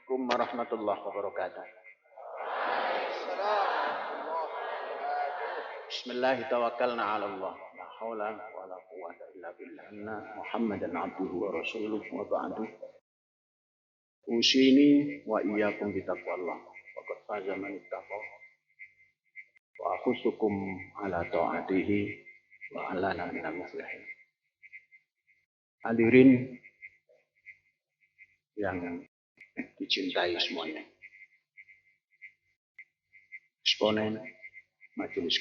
Assalamualaikum warahmatullahi wabarakatuh. Bismillahirrahmanirrahim. Ala Allah. La haula wa la quwwata illa billah. Anna Muhammadan abduhu wa rasuluhu wa ba'du. Usini wa iyyakum bitaqwallah. Faqad faza man ittaqa. Wa akhusukum ala ta'atihi wa ala minal muflihin. Hadirin yang dicintai semuanya. Eksponen, majelis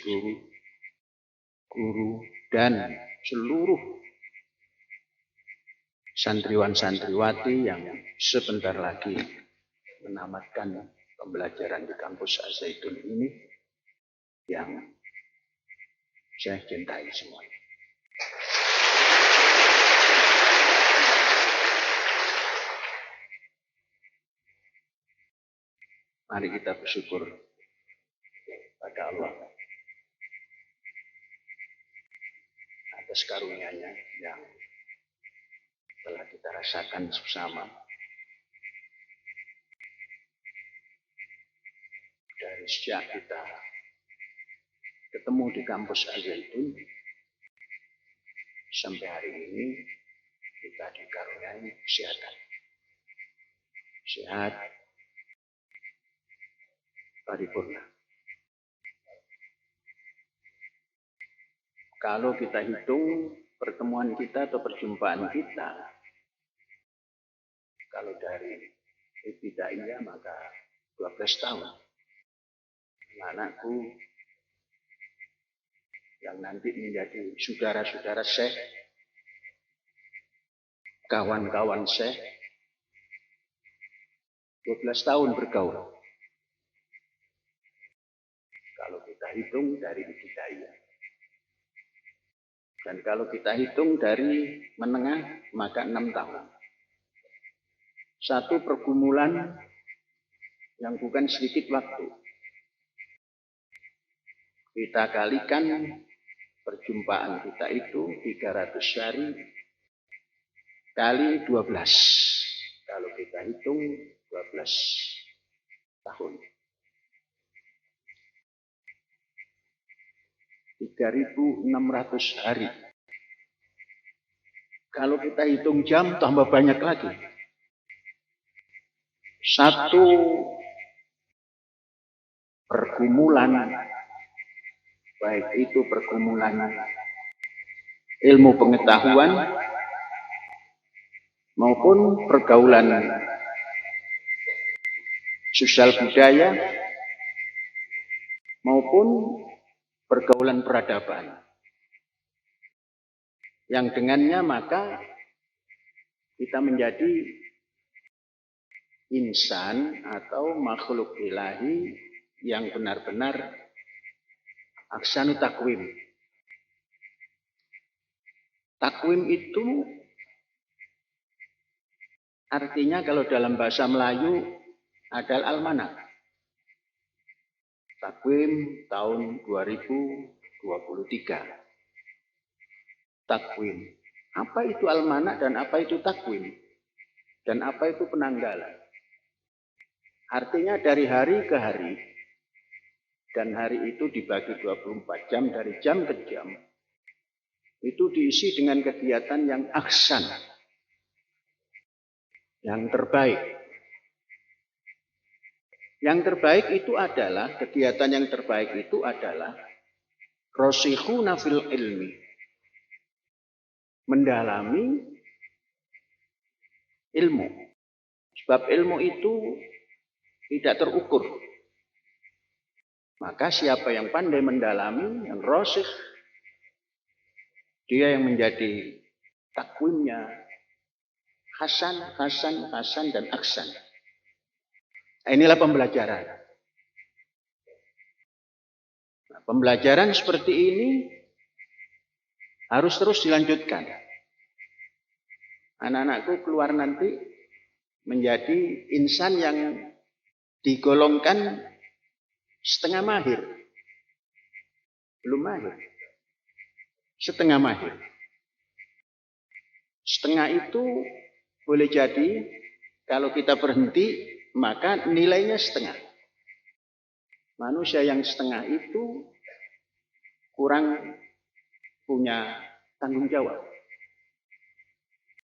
guru dan seluruh santriwan-santriwati yang sebentar lagi menamatkan pembelajaran di kampus Az-Zaitun ini yang saya cintai semuanya. Mari kita bersyukur pada Allah atas karunia-Nya yang telah kita rasakan bersama dari sejak kita ketemu di kampus Az-Zaitun sampai hari ini kita dikaruniai kesehatan, sehat paripurna. Kalau kita hitung pertemuan kita atau perjumpaan kita, kalau dari ibtidaiyah maka 12 tahun. Anakku yang nanti menjadi saudara-saudara Syekh, kawan-kawan Syekh, 12 tahun bergaul. Kalau kita hitung dari ibtidaiyah. Dan kalau kita hitung dari menengah, maka 6 tahun. Satu pergumulan yang bukan sedikit waktu. Kita kalikan perjumpaan kita itu 300 hari kali 12. Kalau kita hitung 12 tahun. 3.600 hari. Kalau kita hitung jam tambah banyak lagi. Satu pergumulan, baik itu pergumulan ilmu pengetahuan maupun pergaulan sosial budaya maupun pergaulan peradaban. Yang dengannya maka kita menjadi insan atau makhluk ilahi yang benar-benar aksanu takwim. Takwim itu artinya kalau dalam bahasa Melayu adalah almanak. Takwim tahun 2023. Takwim. Apa itu almanak dan apa itu takwim? Dan apa itu penanggalan? Artinya dari hari ke hari. Dan hari itu dibagi 24 jam dari jam ke jam. Itu diisi dengan kegiatan yang aksan. Yang terbaik. Yang terbaik itu adalah, kegiatan yang terbaik itu adalah rasikhuna fil ilmi. Mendalami ilmu. Sebab ilmu itu tidak terukur. Maka siapa yang pandai mendalami, yang rasikh, dia yang menjadi takwimnya hasan, dan aksan. Nah, inilah pembelajaran. Nah, pembelajaran seperti ini harus terus dilanjutkan. Anak-anakku keluar nanti menjadi insan yang digolongkan setengah mahir. Belum mahir. Setengah mahir. Setengah itu boleh jadi kalau kita berhenti maka nilainya setengah. Manusia yang setengah itu kurang punya tanggung jawab.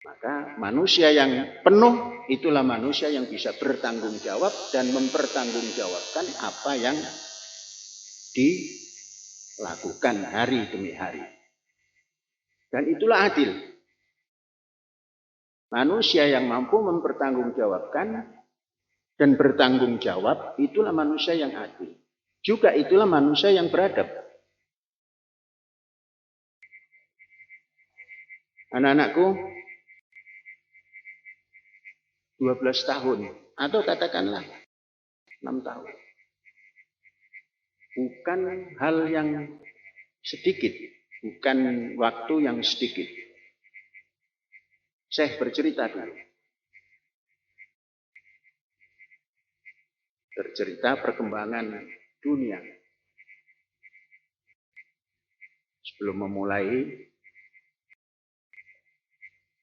Maka manusia yang penuh itulah manusia yang bisa bertanggung jawab dan mempertanggungjawabkan apa yang dilakukan hari demi hari. Dan itulah adil. Manusia yang mampu mempertanggungjawabkan dan bertanggung jawab itulah manusia yang adil. Juga itulah manusia yang beradab. Anak-anakku 12 tahun atau katakanlah 6 tahun. Bukan hal yang sedikit, bukan waktu yang sedikit. Saya bercerita dulu. Bercerita perkembangan dunia. Sebelum memulai,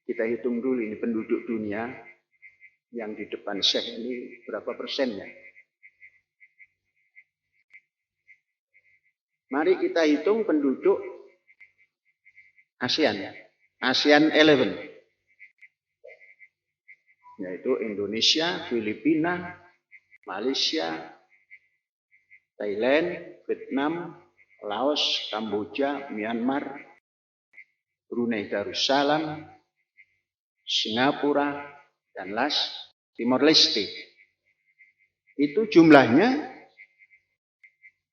kita hitung dulu ini penduduk dunia yang di depan Syekh ini berapa persennya. Mari kita hitung penduduk ASEAN 11. Yaitu Indonesia, Filipina, Malaysia, Thailand, Vietnam, Laos, Kamboja, Myanmar, Brunei Darussalam, Singapura, dan Timor Leste. Itu jumlahnya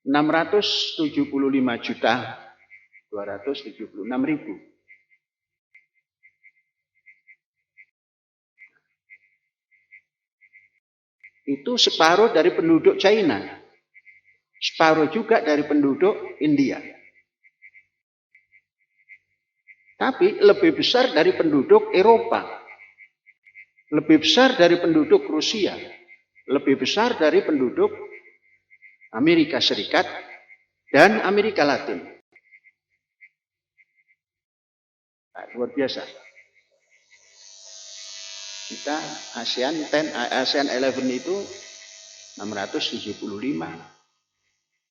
675.276.000. Itu separuh dari penduduk China. Separuh juga dari penduduk India. Tapi lebih besar dari penduduk Eropa. Lebih besar dari penduduk Rusia. Lebih besar dari penduduk Amerika Serikat dan Amerika Latin. Nah, luar biasa. Kita ASEAN 11 itu 675,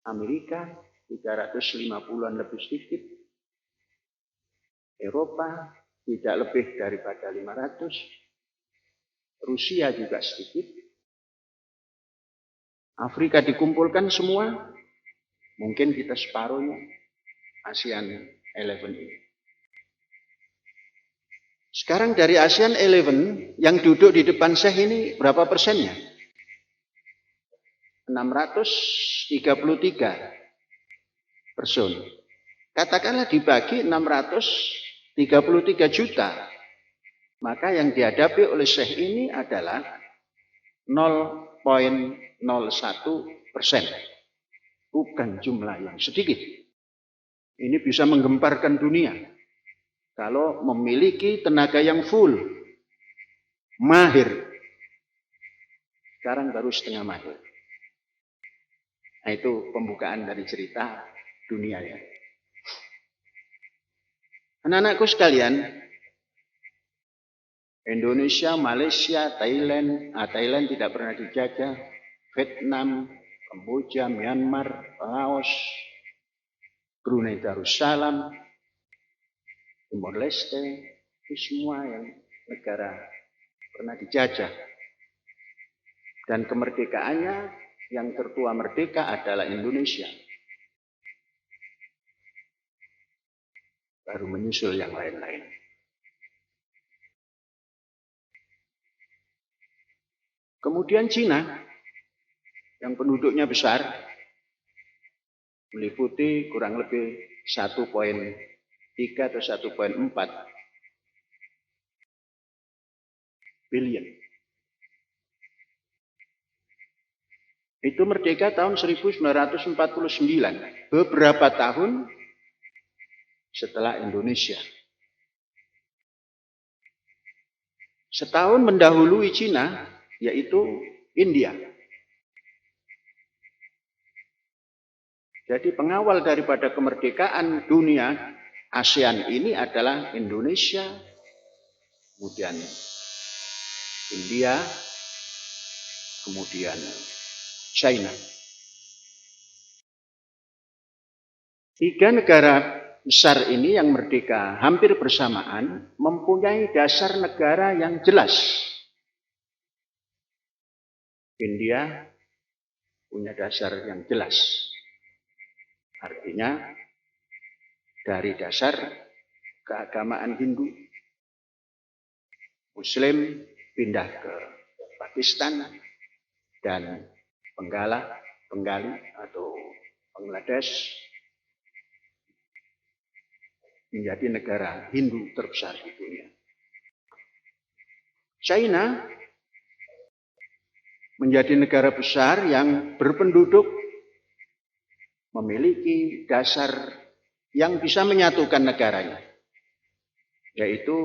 Amerika 350-an lebih sedikit, Eropa tidak lebih daripada 500, Rusia juga sedikit, Afrika dikumpulkan semua, mungkin kita separuhnya ASEAN 11 ini. Sekarang dari ASEAN 11 yang duduk di depan Syekh ini berapa persennya? 633 person. Katakanlah dibagi 633 juta. Maka yang dihadapi oleh Syekh ini adalah 0,01%. Bukan jumlah yang sedikit. Ini bisa menggemparkan dunia. Kalau memiliki tenaga yang full, mahir. Sekarang baru setengah mahir. Nah, itu pembukaan dari cerita dunia ya. Anak-anakku sekalian, Indonesia, Malaysia, Thailand tidak pernah dijajah, Vietnam, Kamboja, Myanmar, Laos, Brunei Darussalam, Timor Leste, itu semua yang negara pernah dijajah. Dan kemerdekaannya yang tertua merdeka adalah Indonesia. Baru menyusul yang lain-lain. Kemudian Cina, yang penduduknya besar, meliputi kurang lebih 1,3 atau 1,4 billion. Itu merdeka tahun 1949, beberapa tahun setelah Indonesia. Setahun mendahului Cina, yaitu India. Jadi pengawal daripada kemerdekaan dunia ASEAN ini adalah Indonesia, kemudian India, kemudian China. 3 negara besar ini yang merdeka hampir bersamaan mempunyai dasar negara yang jelas. India punya dasar yang jelas. Artinya dari dasar keagamaan Hindu, Muslim pindah ke Pakistan dan Bengali atau Bangladesh menjadi negara Hindu terbesar di dunia. China menjadi negara besar yang berpenduduk, memiliki dasar yang bisa menyatukan negaranya, yaitu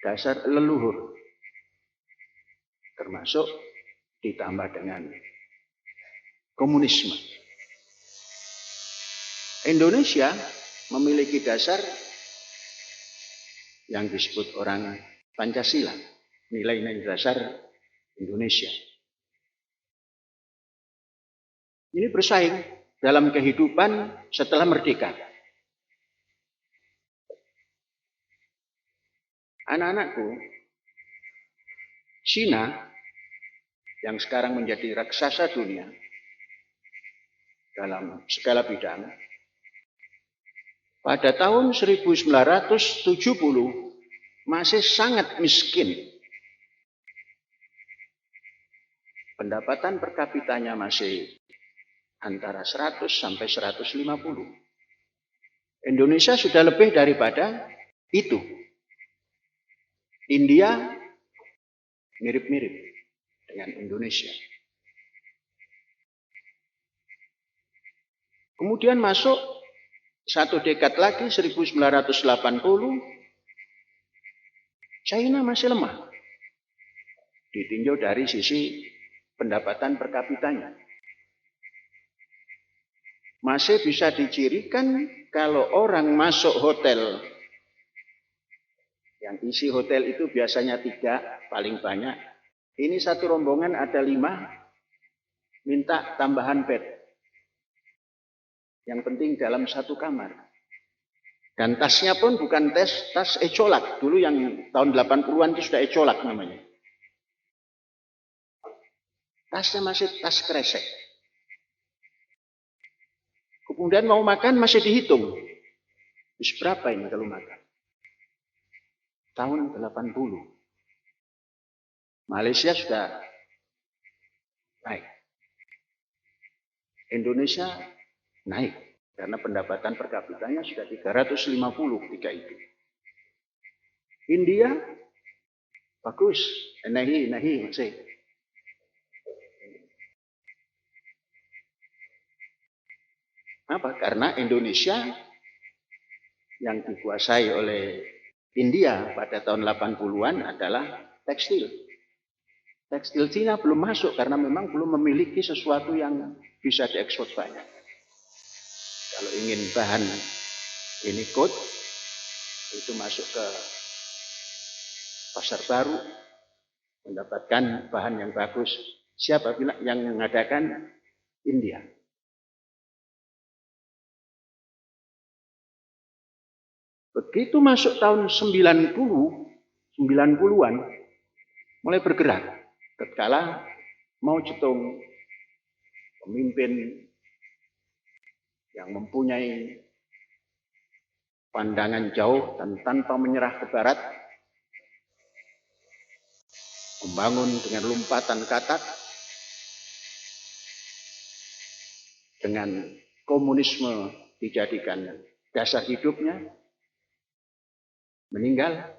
dasar leluhur, termasuk ditambah dengan komunisme. Indonesia memiliki dasar yang disebut orang Pancasila, nilai-nilai dasar Indonesia. Ini bersaing dalam kehidupan setelah merdeka. Anak-anakku, Cina yang sekarang menjadi raksasa dunia dalam segala bidang, pada tahun 1970 masih sangat miskin. Pendapatan per kapitanya masih antara 100 sampai 150. Indonesia sudah lebih daripada itu. India mirip-mirip dengan Indonesia. Kemudian masuk satu dekad lagi, 1980, China masih lemah. Ditinjau dari sisi pendapatan per kapitanya. Masih bisa dicirikan kalau orang masuk hotel, yang isi hotel itu biasanya 3, paling banyak. Ini satu rombongan ada 5, minta tambahan bed. Yang penting dalam satu kamar. Dan tasnya pun bukan tas ecolak. Dulu yang tahun 80-an itu sudah ecolak namanya. Tasnya masih tas kresek. Kemudian mau makan masih dihitung. Terus berapa ini kalau makan? Tahun 80. Malaysia sudah naik. Indonesia naik. Karena pendapatan per kapitanya sudah 350 ketika itu. India bagus, nahi masih. Apa? Karena Indonesia yang dikuasai oleh India pada tahun 80-an adalah tekstil. Tekstil Cina belum masuk karena memang belum memiliki sesuatu yang bisa diekspor banyak. Kalau ingin bahan ini coat, itu masuk ke pasar baru, mendapatkan bahan yang bagus. Siapa bilang yang mengadakan? India. Begitu masuk tahun 90-an, mulai bergerak. Tatkala mau cetung pemimpin yang mempunyai pandangan jauh dan tanpa menyerah ke barat, membangun dengan lompatan katak, dengan komunisme dijadikan dasar hidupnya, meninggal,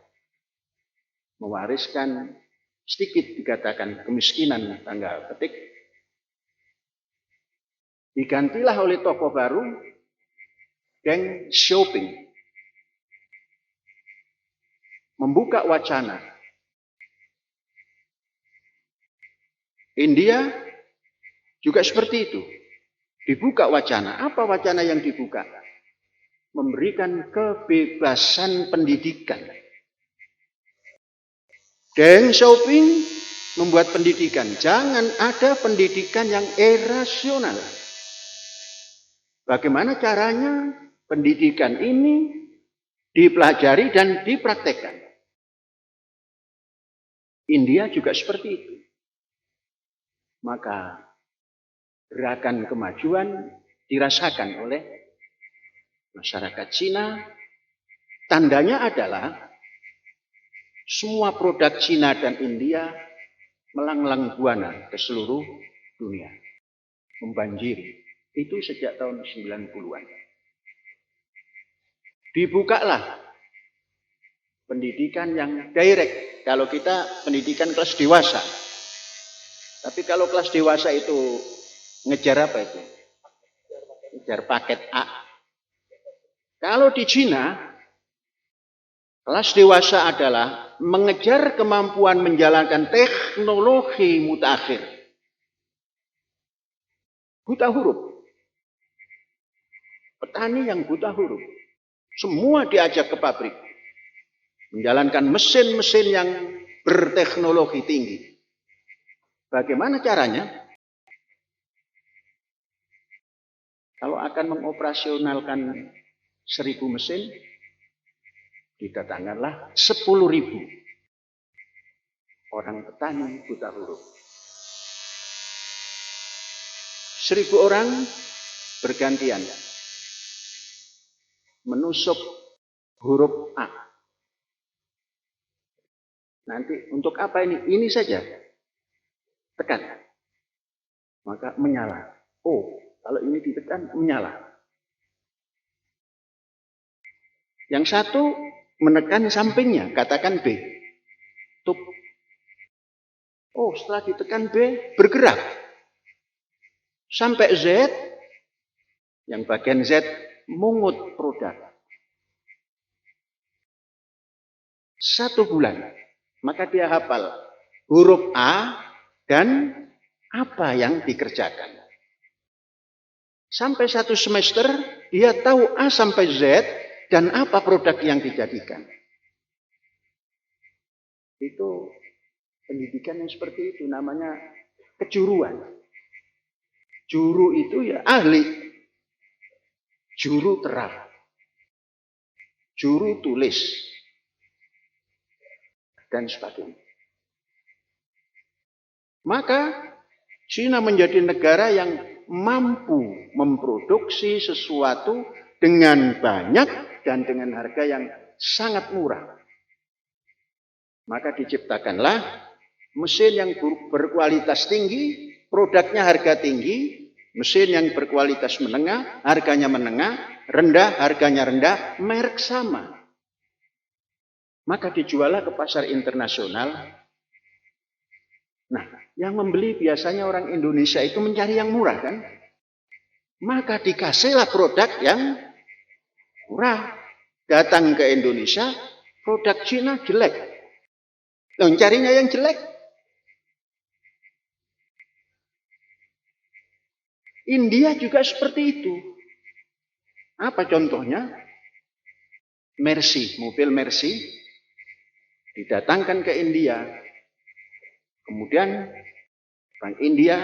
mewariskan sedikit dikatakan kemiskinan tanda petik, digantilah oleh tokoh baru, Deng Xiaoping, membuka wacana. India juga seperti itu, dibuka wacana. Apa wacana yang dibuka? Memberikan kebebasan pendidikan. Deng Xiaoping membuat pendidikan. Jangan ada pendidikan yang irasional. Bagaimana caranya pendidikan ini dipelajari dan dipraktekkan? India juga seperti itu. Maka gerakan kemajuan dirasakan oleh masyarakat Cina. Tandanya adalah semua produk Cina dan India melanglang buana ke seluruh dunia. Membanjiri. Itu sejak tahun 90-an. Dibukalah pendidikan yang direct. Kalau kita pendidikan kelas dewasa. Tapi kalau kelas dewasa itu ngejar apa itu? Ngejar paket A. Kalau di Cina, kelas dewasa adalah mengejar kemampuan menjalankan teknologi mutakhir. Buta huruf. Petani yang buta huruf. Semua diajak ke pabrik. Menjalankan mesin-mesin yang berteknologi tinggi. Bagaimana caranya? Kalau akan mengoperasionalkan 1.000 mesin, didatangkanlah 10.000 orang petani buta huruf. 1.000 orang bergantian menusuk huruf A. Nanti untuk apa ini? Ini saja. Tekan. Maka menyala. Oh, kalau ini ditekan, menyala. Yang satu menekan sampingnya, katakan B. Tup. Oh, setelah ditekan B, bergerak. Sampai Z, yang bagian Z mungut produk. 1 bulan. Maka dia hafal huruf A dan apa yang dikerjakan. Sampai 1 semester, dia tahu A sampai Z dan apa produk yang dijadikan. Itu pendidikan yang seperti itu, namanya kejuruan. Juru itu ya ahli. Juru terap. Juru tulis. Dan sebagainya. Maka Cina menjadi negara yang mampu memproduksi sesuatu dengan banyak dan dengan harga yang sangat murah. Maka diciptakanlah mesin yang berkualitas tinggi, produknya harga tinggi, mesin yang berkualitas menengah, harganya menengah, rendah, harganya rendah, merek sama. Maka dijuallah ke pasar internasional. Nah, yang membeli biasanya orang Indonesia itu mencari yang murah kan? Maka dikasihlah produk yang murah. Datang ke Indonesia, produk Cina jelek. Loh, carinya yang jelek. India juga seperti itu. Apa contohnya? Mercy, mobil Mercy didatangkan ke India. Kemudian orang India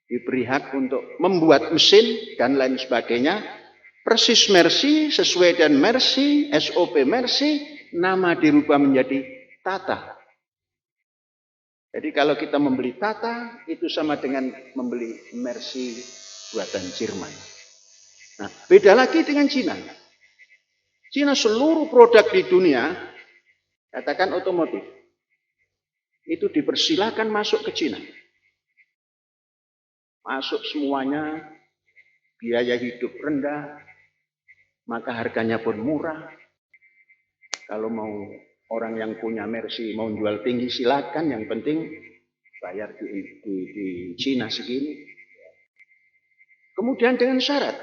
diberi hak untuk membuat mesin dan lain sebagainya. Persis Mercy, sesuai dengan Mercy, SOP Mercy, nama dirubah menjadi Tata. Jadi kalau kita membeli Tata, itu sama dengan membeli Mercy buatan Jerman. Nah, beda lagi dengan Cina. Cina seluruh produk di dunia, katakan otomotif, itu dipersilakan masuk ke Cina. Masuk semuanya, biaya hidup rendah, maka harganya pun murah. Kalau mau orang yang punya Mercy mau jual tinggi silakan, yang penting bayar di Cina segini. Kemudian dengan syarat,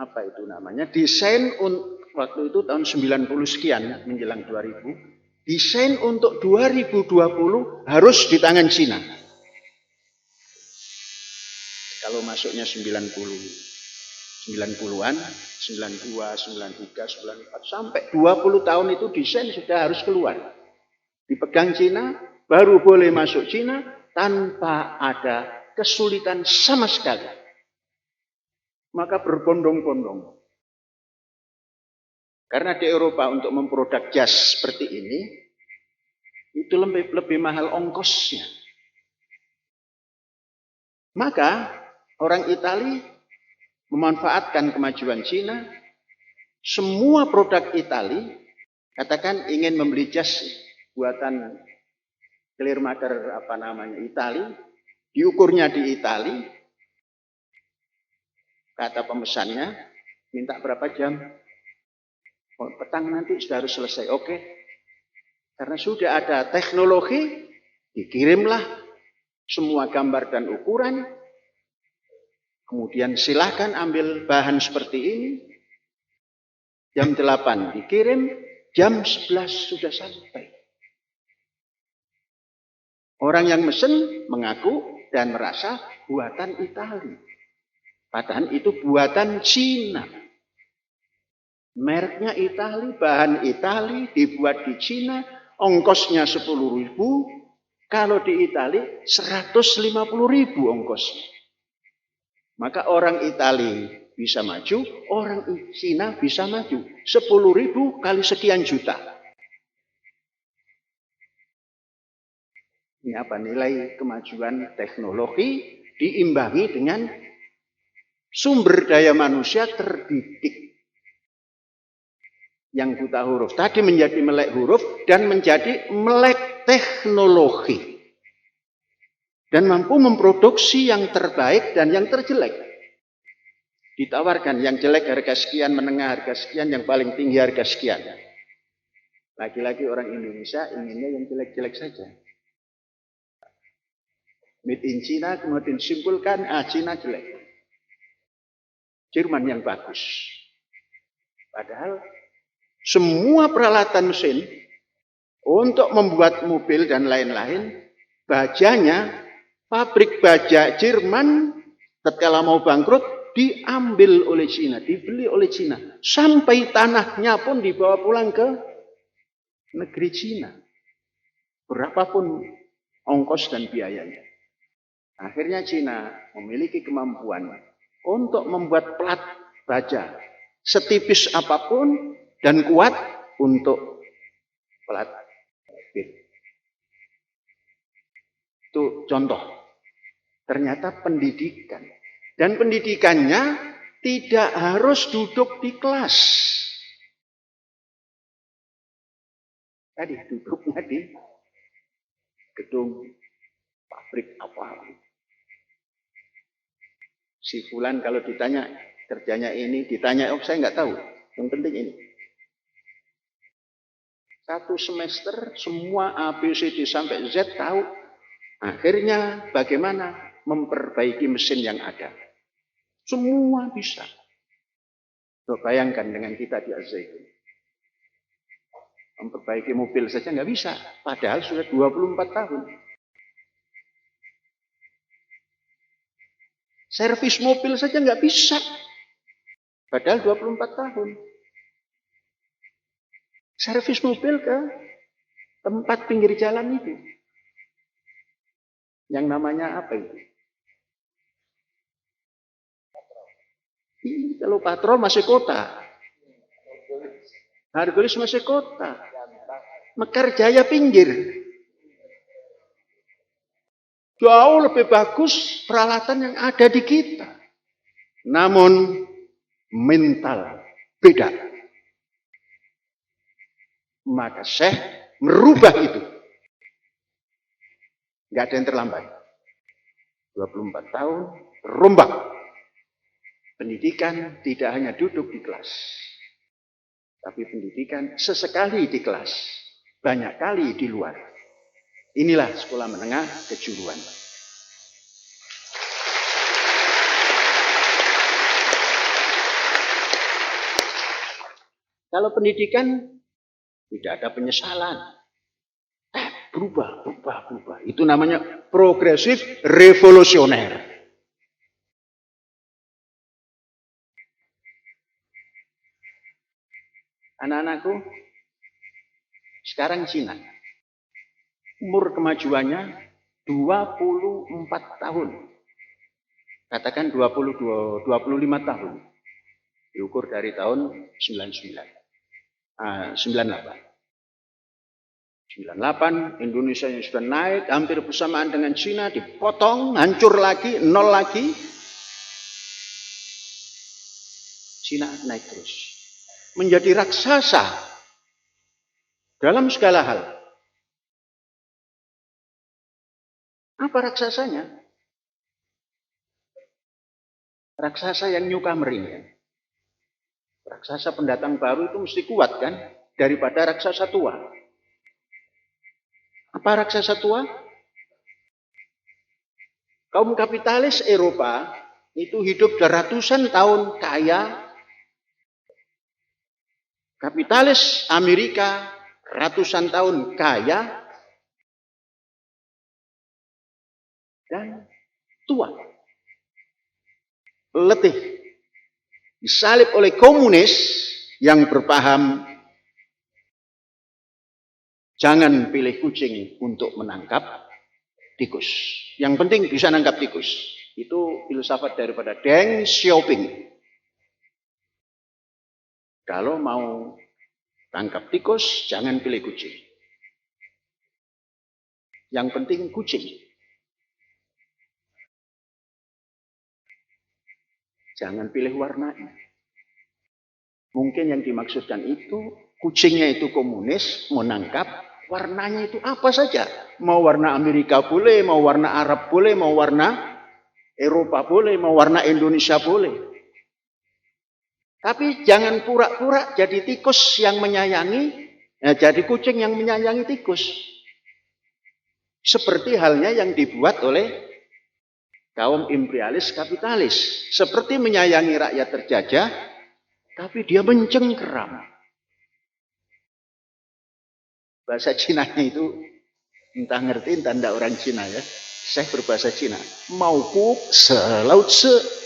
apa itu namanya? Desain waktu itu tahun 90 sekian menjelang 2000. Desain untuk 2020 harus di tangan Cina. Kalau masuknya 90-an, 92, 93, 94, sampai 20 tahun itu desain sudah harus keluar. dipegang Cina, baru boleh masuk Cina tanpa ada kesulitan sama sekali. Maka berbondong-bondong. Karena di Eropa untuk memproduk jas seperti ini, itu lebih mahal ongkosnya. Maka orang Italia memanfaatkan kemajuan Cina, semua produk Italia, katakan ingin membeli jas buatan Clearmaker Italia, diukurnya di Italia, kata pemesannya, minta berapa jam? Oh, petang nanti sudah harus selesai. Oke. Karena sudah ada teknologi, dikirimlah semua gambar dan ukuran. Kemudian silahkan ambil bahan seperti ini. Jam 8 dikirim, jam 11 sudah sampai. Orang yang mesen mengaku dan merasa buatan Italia. Padahal itu buatan Cina. Mereknya Italia, bahan Italia, dibuat di Cina, ongkosnya 10.000, kalau di Italia 150.000 ongkosnya. Maka orang Italia bisa maju, orang Cina bisa maju. 10.000 kali sekian juta. Ini apa? Nilai kemajuan teknologi diimbangi dengan sumber daya manusia terdidik. Yang buta huruf tadi menjadi melek huruf dan menjadi melek teknologi. Dan mampu memproduksi yang terbaik dan yang terjelek. Ditawarkan yang jelek harga sekian, menengah harga sekian, yang paling tinggi harga sekian. Lagi-lagi orang Indonesia inginnya yang jelek-jelek saja. Made in China, kemudian disimpulkan, China jelek. Jerman yang bagus. Padahal semua peralatan mesin untuk membuat mobil dan lain-lain, bajanya, pabrik baja Jerman tatkala mau bangkrut diambil oleh Cina, dibeli oleh Cina. Sampai tanahnya pun dibawa pulang ke negeri Cina. Berapapun ongkos dan biayanya. Akhirnya Cina memiliki kemampuan untuk membuat plat baja setipis apapun dan kuat untuk plat mobil. Itu contoh. Ternyata pendidikan. Dan pendidikannya tidak harus duduk di kelas. Tadi duduknya di gedung pabrik apa. Si fulan kalau ditanya kerjanya ini, ditanya, oh saya nggak tahu. Yang penting ini. Satu semester semua A, B, C, D sampai Z tahu. Akhirnya bagaimana memperbaiki mesin yang ada. Semua bisa. Tuh, bayangkan dengan kita di Al-Zaitun. Memperbaiki mobil saja nggak bisa. Padahal sudah 24 tahun. Servis mobil saja nggak bisa. Padahal 24 tahun. Servis mobil ke tempat pinggir jalan itu. Yang namanya apa itu? Kalau patrol masih kota. Hargolis masih kota. Mekarjaya pinggir. Jauh lebih bagus peralatan yang ada di kita. Namun mental beda. Maka Syekh merubah itu. Nggak ada yang terlambat. 24 tahun rombak. Pendidikan tidak hanya duduk di kelas. Tapi pendidikan sesekali di kelas. Banyak kali di luar. Inilah sekolah menengah kejuruan. Kalau pendidikan tidak ada penyesalan. Berubah. Itu namanya progresif revolusioner. Anak-anakku, sekarang Cina. Umur kemajuannya 24 tahun. Katakan 25 tahun. Diukur dari tahun 98. 98 Indonesia yang sudah naik hampir bersamaan dengan Cina, dipotong, hancur lagi, nol lagi. Cina naik terus. Menjadi raksasa dalam segala hal. Apa raksasanya? Raksasa yang newcomer ini. Raksasa pendatang baru itu mesti kuat kan? Daripada raksasa tua. Apa raksasa tua? Kaum kapitalis Eropa itu hidup ratusan tahun kaya. Kapitalis Amerika ratusan tahun kaya dan tua. Letih. Disalib oleh komunis yang berpaham jangan pilih kucing untuk menangkap tikus. Yang penting bisa nangkap tikus. Itu filsafat daripada Deng Xiaoping. Kalau mau tangkap tikus, jangan pilih kucing. Yang penting kucing. Jangan pilih warnanya. Mungkin yang dimaksudkan itu, kucingnya itu komunis, mau nangkap, warnanya itu apa saja. Mau warna Amerika boleh, mau warna Arab boleh, mau warna Eropa boleh, mau warna Indonesia boleh. Tapi jangan pura-pura jadi tikus yang menyayangi, jadi kucing yang menyayangi tikus. Seperti halnya yang dibuat oleh kaum imperialis kapitalis. Seperti menyayangi rakyat terjajah, tapi dia mencengkeram. Bahasa Cinanya itu entah ngerti, entah enggak orang Cina ya. Saya berbahasa Cina. Mau ku selaut se.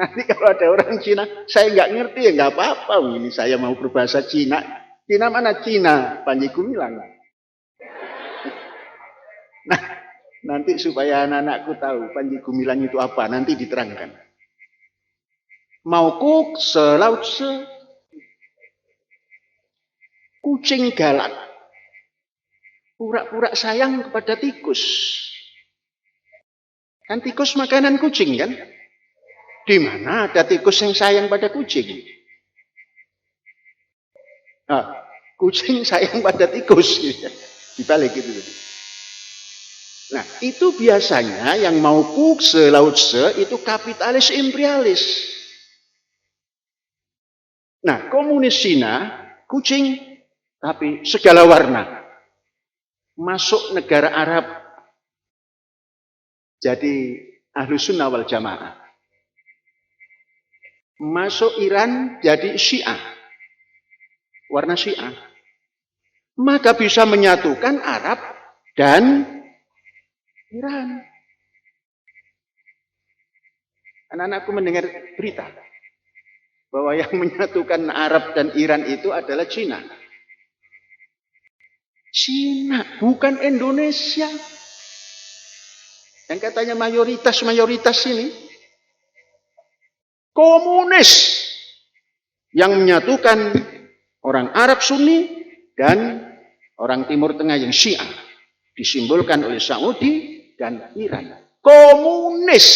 Nanti kalau ada orang Cina, saya nggak ngerti ya nggak apa-apa. Ini saya mau berbahasa Cina. Cina mana Cina? Panji Gumilang. Nah, nanti supaya anak-anakku tahu Panji Gumilang itu apa, nanti diterangkan. Mauku selaut se. Kucing galak. Pura-pura sayang kepada tikus. Kan tikus makanan kucing kan? Di mana ada tikus yang sayang pada kucing? Nah, kucing sayang pada tikus. Dibalik gitu. Nah, itu biasanya yang mau kuk selaut se itu kapitalis imperialis. Nah, komunis Cina, kucing, tapi segala warna. Masuk negara Arab, jadi Ahlus Sunnah wal Jamaah. Masuk Iran, jadi Syiah. Warna Syiah. Maka bisa menyatukan Arab dan Iran. Anak-anakku mendengar berita bahwa yang menyatukan Arab dan Iran itu adalah Cina. Cina, bukan Indonesia. Yang katanya mayoritas ini komunis yang menyatukan orang Arab Sunni dan orang Timur Tengah yang Syiah. Disimbolkan oleh Saudi dan Iran. Komunis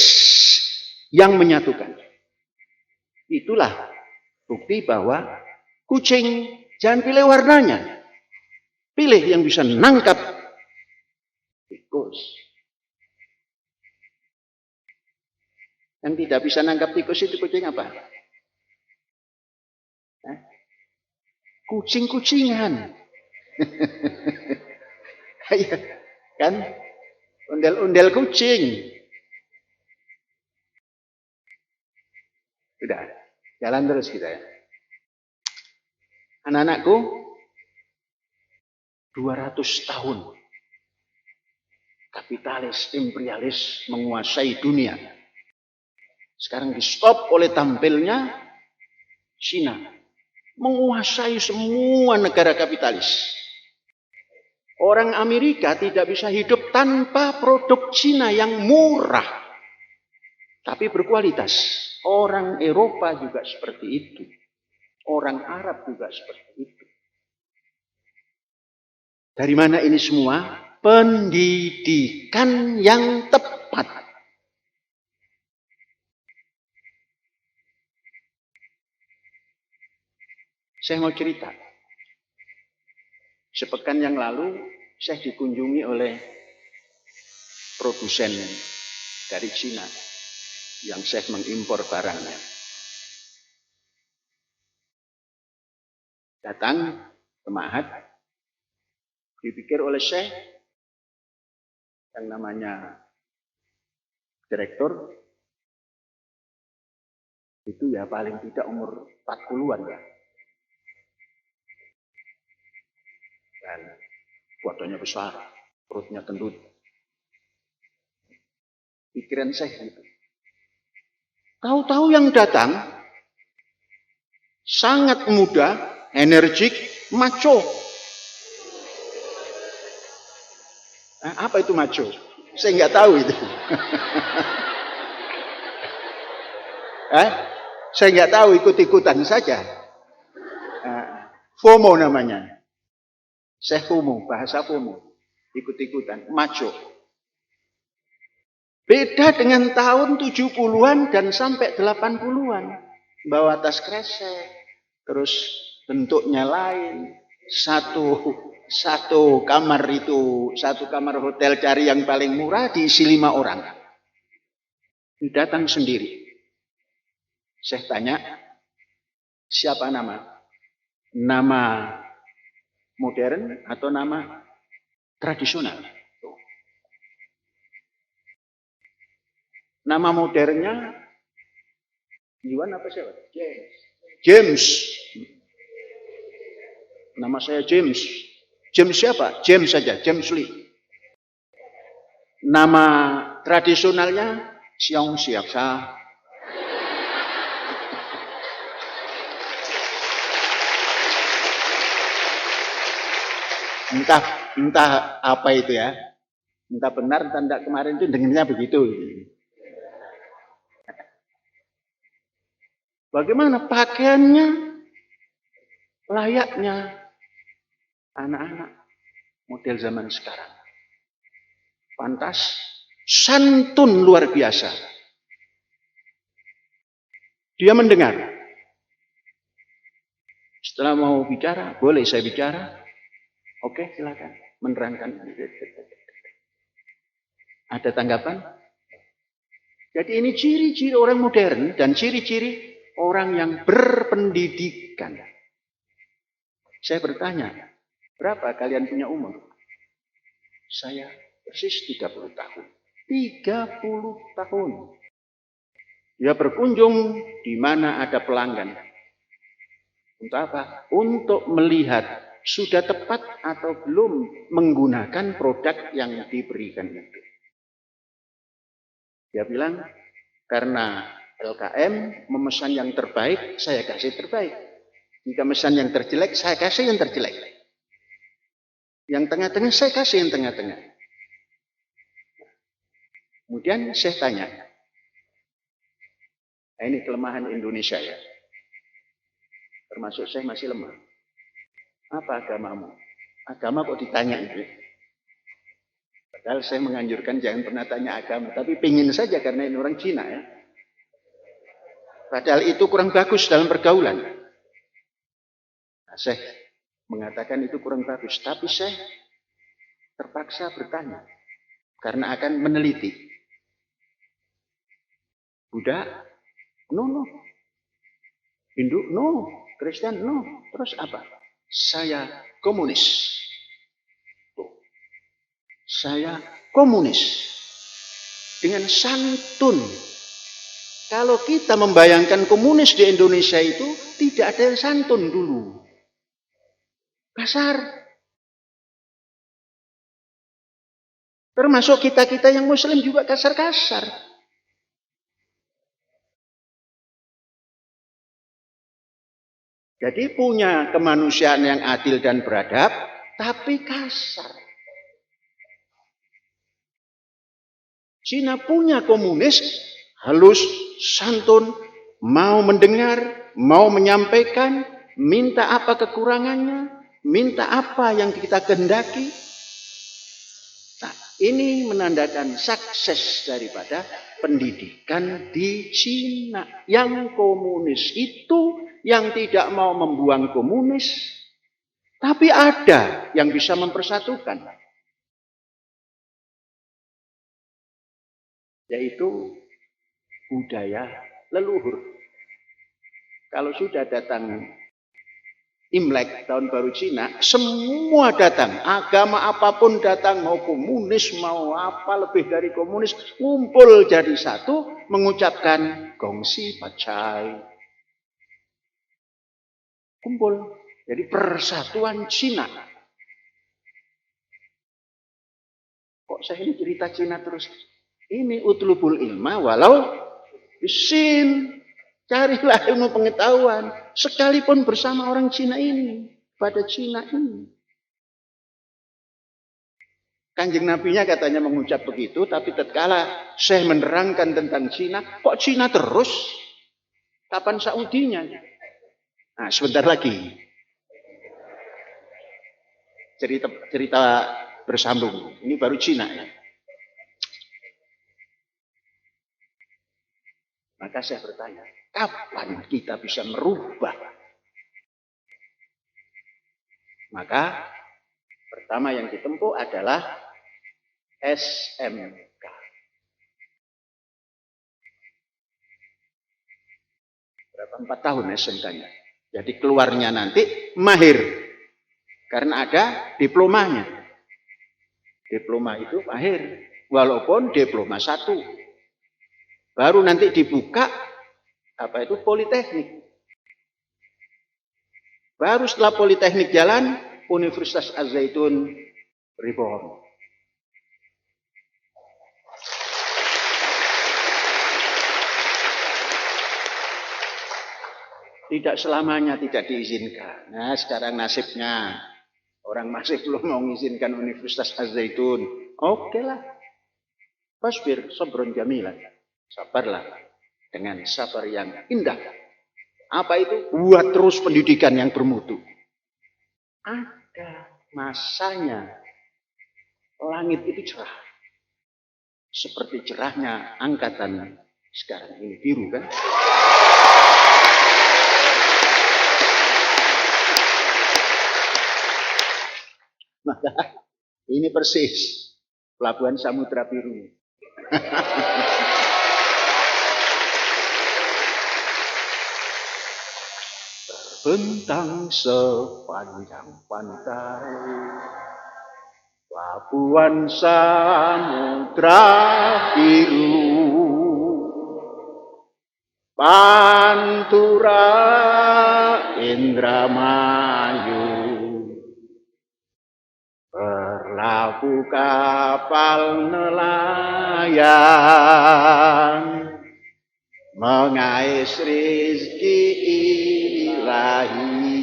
yang menyatukan. Itulah bukti bahwa kucing jangan pilih warnanya. Pilih yang bisa nangkap tikus. Yang tidak bisa nangkap tikus itu kucing apa? Kucing-kucingan. Kan? Undel-undel kucing. Sudah, jalan terus kita ya. Anak-anakku, 200 tahun kapitalis, imperialis menguasai dunia. Sekarang di stop oleh tampilnya Cina. Menguasai semua negara kapitalis. Orang Amerika tidak bisa hidup tanpa produk Cina yang murah, tapi berkualitas. Orang Eropa juga seperti itu. Orang Arab juga seperti itu. Dari mana ini semua? Pendidikan yang tepat. Saya mau cerita. Sepekan yang lalu saya dikunjungi oleh produsen dari Cina yang saya mengimpor barangnya. Datang ke Mahat, dipikir oleh saya yang namanya direktur itu ya paling tidak umur 40-an ya. Dan badannya besar, perutnya gendut. Pikiran saya gitu. Tahu-tahu yang datang sangat muda, energik, maco. Nah, apa itu maco? Saya nggak tahu itu. Saya nggak tahu, ikut-ikutan saja. FOMO namanya. Saya FOMO, bahasa FOMO. Ikut-ikutan, maco. Beda dengan tahun 70-an dan sampai 80-an. Bawa tas kresek, terus bentuknya lain. Satu kamar itu, satu kamar hotel cari yang paling murah diisi 5 orang. Datang sendiri. Saya tanya, siapa nama? Nama modern atau nama tradisional? Nama modernnya Iwan apa siapa? James. Nama saya James. James siapa? James saja, James Lee. Nama tradisionalnya Xiong Xiaoxa. Entah apa itu ya. Entah benar, entah tidak, kemarin itu dengarnya begitu. Bagaimana pakaiannya layaknya anak-anak model zaman sekarang. Pantas, santun luar biasa. Dia mendengar. Setelah mau bicara, boleh saya bicara? Oke, silakan. Menerangkan. Ada tanggapan? Jadi ini ciri-ciri orang modern dan ciri-ciri orang yang berpendidikan. Saya bertanya, berapa kalian punya umur? Saya persis 30 tahun. 30 tahun. Dia berkunjung di mana ada pelanggan. Untuk apa? Untuk melihat sudah tepat atau belum menggunakan produk yang diberikan itu. Dia bilang, karena LKM memesan yang terbaik, saya kasih terbaik. Jika memesan yang terjelek, saya kasih yang terjelek. Yang tengah-tengah, saya kasih yang tengah-tengah. Kemudian saya tanya, nah ini kelemahan Indonesia ya. Termasuk saya masih lemah. Apa agamamu? Agama kok ditanya itu? Padahal saya menganjurkan jangan pernah tanya agama. Tapi pingin saja karena ini orang Cina ya. Padahal itu kurang bagus dalam pergaulan. Nah, saya mengatakan itu kurang bagus. Tapi saya terpaksa bertanya. Karena akan meneliti. Buddha? No. Hindu? No. Kristen? No. Terus apa? Saya komunis. Saya komunis. Dengan santun. Kalau kita membayangkan komunis di Indonesia itu tidak ada yang santun dulu. Kasar. Termasuk kita-kita yang muslim juga kasar-kasar. Jadi punya kemanusiaan yang adil dan beradab, tapi kasar. Cina punya komunis, halus, santun, mau mendengar, mau menyampaikan, minta apa kekurangannya, minta apa yang kita kehendaki. Nah, ini menandakan sukses daripada pendidikan di Cina. Yang komunis itu yang tidak mau membuang komunis, tapi ada yang bisa mempersatukan, yaitu budaya leluhur. Kalau sudah datang Imlek, tahun baru Cina, semua datang, agama apapun datang, mau komunis, mau apa lebih dari komunis, ngumpul jadi satu, mengucapkan gongsi pacai. Kumpul, jadi persatuan Cina. Kok saya ini cerita Cina terus? Ini utlubul ilma walau bisin. Carilah ilmu pengetahuan, sekalipun bersama orang Cina ini, pada Cina ini. Kanjeng Nabinya katanya mengucap begitu, tapi tatkala saya menerangkan tentang Cina, kok Cina terus? Kapan Saudinya? Nah, sebentar lagi. Cerita bersambung. Ini baru Cina ya. Maka saya bertanya, kapan kita bisa merubah? Maka pertama yang ditempuh adalah SMK. Berapa? 4 tahun SMK-nya. Jadi keluarnya nanti mahir. Karena ada diplomanya. Diploma itu mahir. Walaupun diploma 1. Baru nanti dibuka apa itu politeknik. Baru setelah politeknik jalan, Universitas Az-Zaitun reborn. Tidak selamanya tidak diizinkan. Nah, sekarang nasibnya orang masih belum mau mengizinkan Universitas Az-Zaitun. Oke lah. Fasbir sabrun jamilan. Sabarlah dengan sabar yang indah. Apa itu? Buat terus pendidikan yang bermutu. Ada masanya. Langit itu cerah. Seperti cerahnya angkatan sekarang ini biru kan? Maka ini persis Pelabuhan Samudra Biru. Terbentang sepanjang pantai, Pelabuhan Samudra Biru, Pantura Indramayu, berlabuh kapal nelayan, mengais rizki ilahi,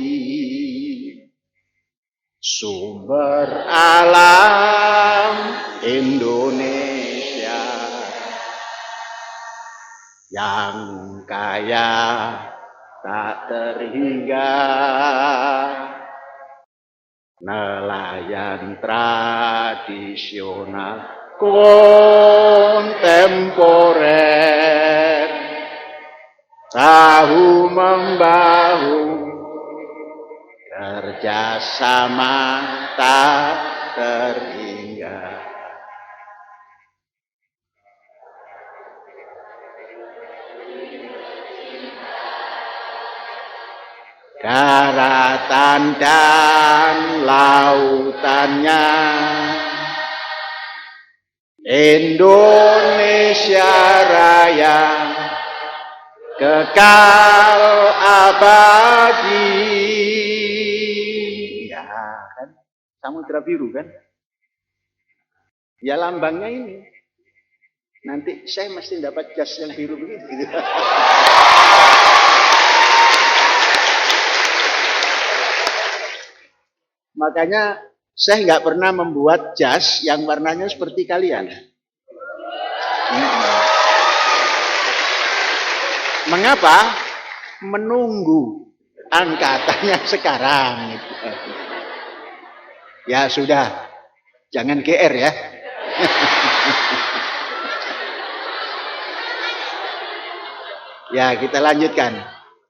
sumber alam Indonesia yang kaya tak terhingga, nelayan tradisional kontemporer, tahu membahu, kerjasama tak terhingga. Daratan dan lautannya Indonesia Raya kekal abadi. Ya kan, Samudra Biru kan? Ya lambangnya ini. Nanti saya mesti dapat jas yang biru begitu. Makanya saya nggak pernah membuat jas yang warnanya seperti kalian. Mengapa? Menunggu angkatannya sekarang. Ya sudah, jangan GR ya. Ya, kita lanjutkan.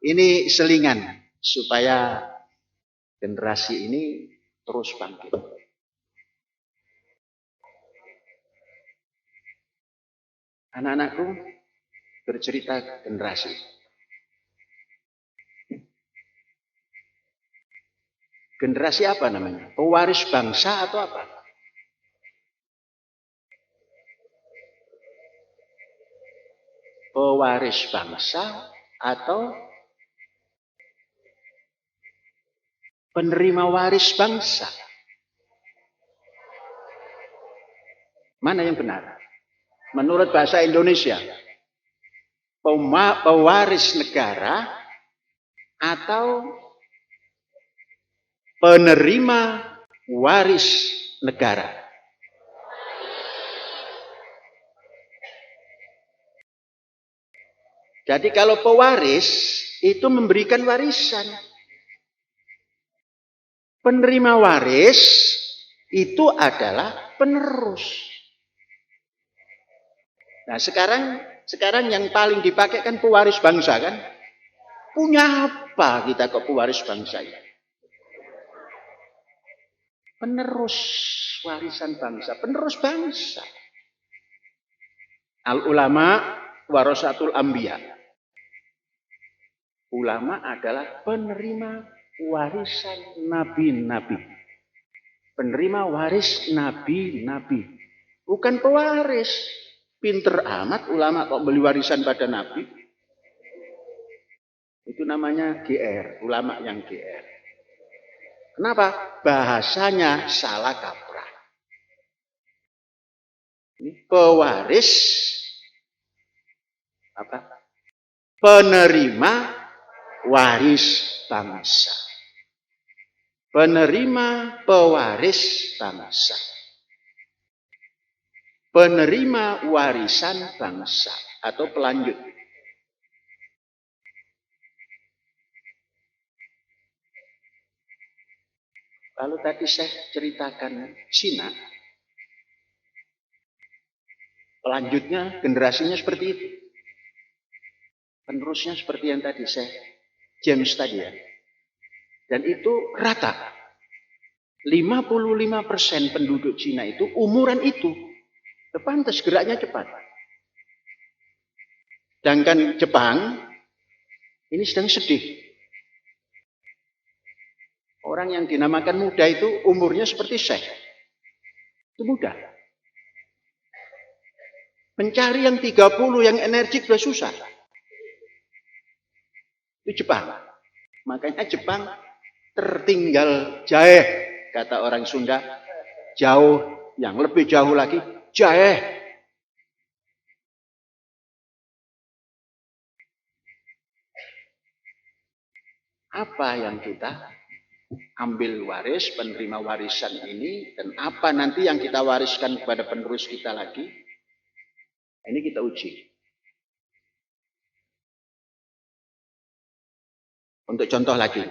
Ini selingan supaya generasi ini terus bangkit. Anak-anakku bercerita generasi. Generasi apa namanya? Pewaris bangsa atau apa? Pewaris bangsa atau penerima waris bangsa? Mana yang benar? Menurut bahasa Indonesia, pewaris negara atau penerima waris negara? Jadi kalau pewaris itu memberikan warisan. Penerima waris itu adalah penerus. Nah sekarang yang paling dipakai kan pewaris bangsa kan? Punya apa kita kok pewaris bangsa ini? Penerus warisan bangsa, penerus bangsa. Al-ulama warasatul anbiya. Ulama adalah penerima warisan nabi-nabi. Penerima waris nabi-nabi. Bukan pewaris. Pinter amat ulama kok beli warisan pada nabi. Itu namanya GR, ulama yang GR. Kenapa? Bahasanya salah kaprah. Ini pewaris apa? Penerima waris bangsa. Penerima pewaris bangsa. Penerima warisan bangsa atau pelanjut. Lalu tadi saya ceritakan Cina. Pelanjutnya generasinya seperti itu. Penerusnya seperti yang tadi saya James tadi ya. Dan itu rata. 55% penduduk Cina itu umuran itu. Pantas geraknya cepat. Sedangkan Jepang ini sedang sedih. Orang yang dinamakan muda itu umurnya seperti Syekh. Itu muda. Mencari yang 30 yang energik sudah susah. Itu Jepang. Makanya Jepang tertinggal jauh, kata orang Sunda. Jauh, yang lebih jauh lagi, jauh. Apa yang kita ambil waris, penerima warisan ini, dan apa nanti yang kita wariskan kepada penerus kita lagi, ini kita uji. Untuk contoh lagi,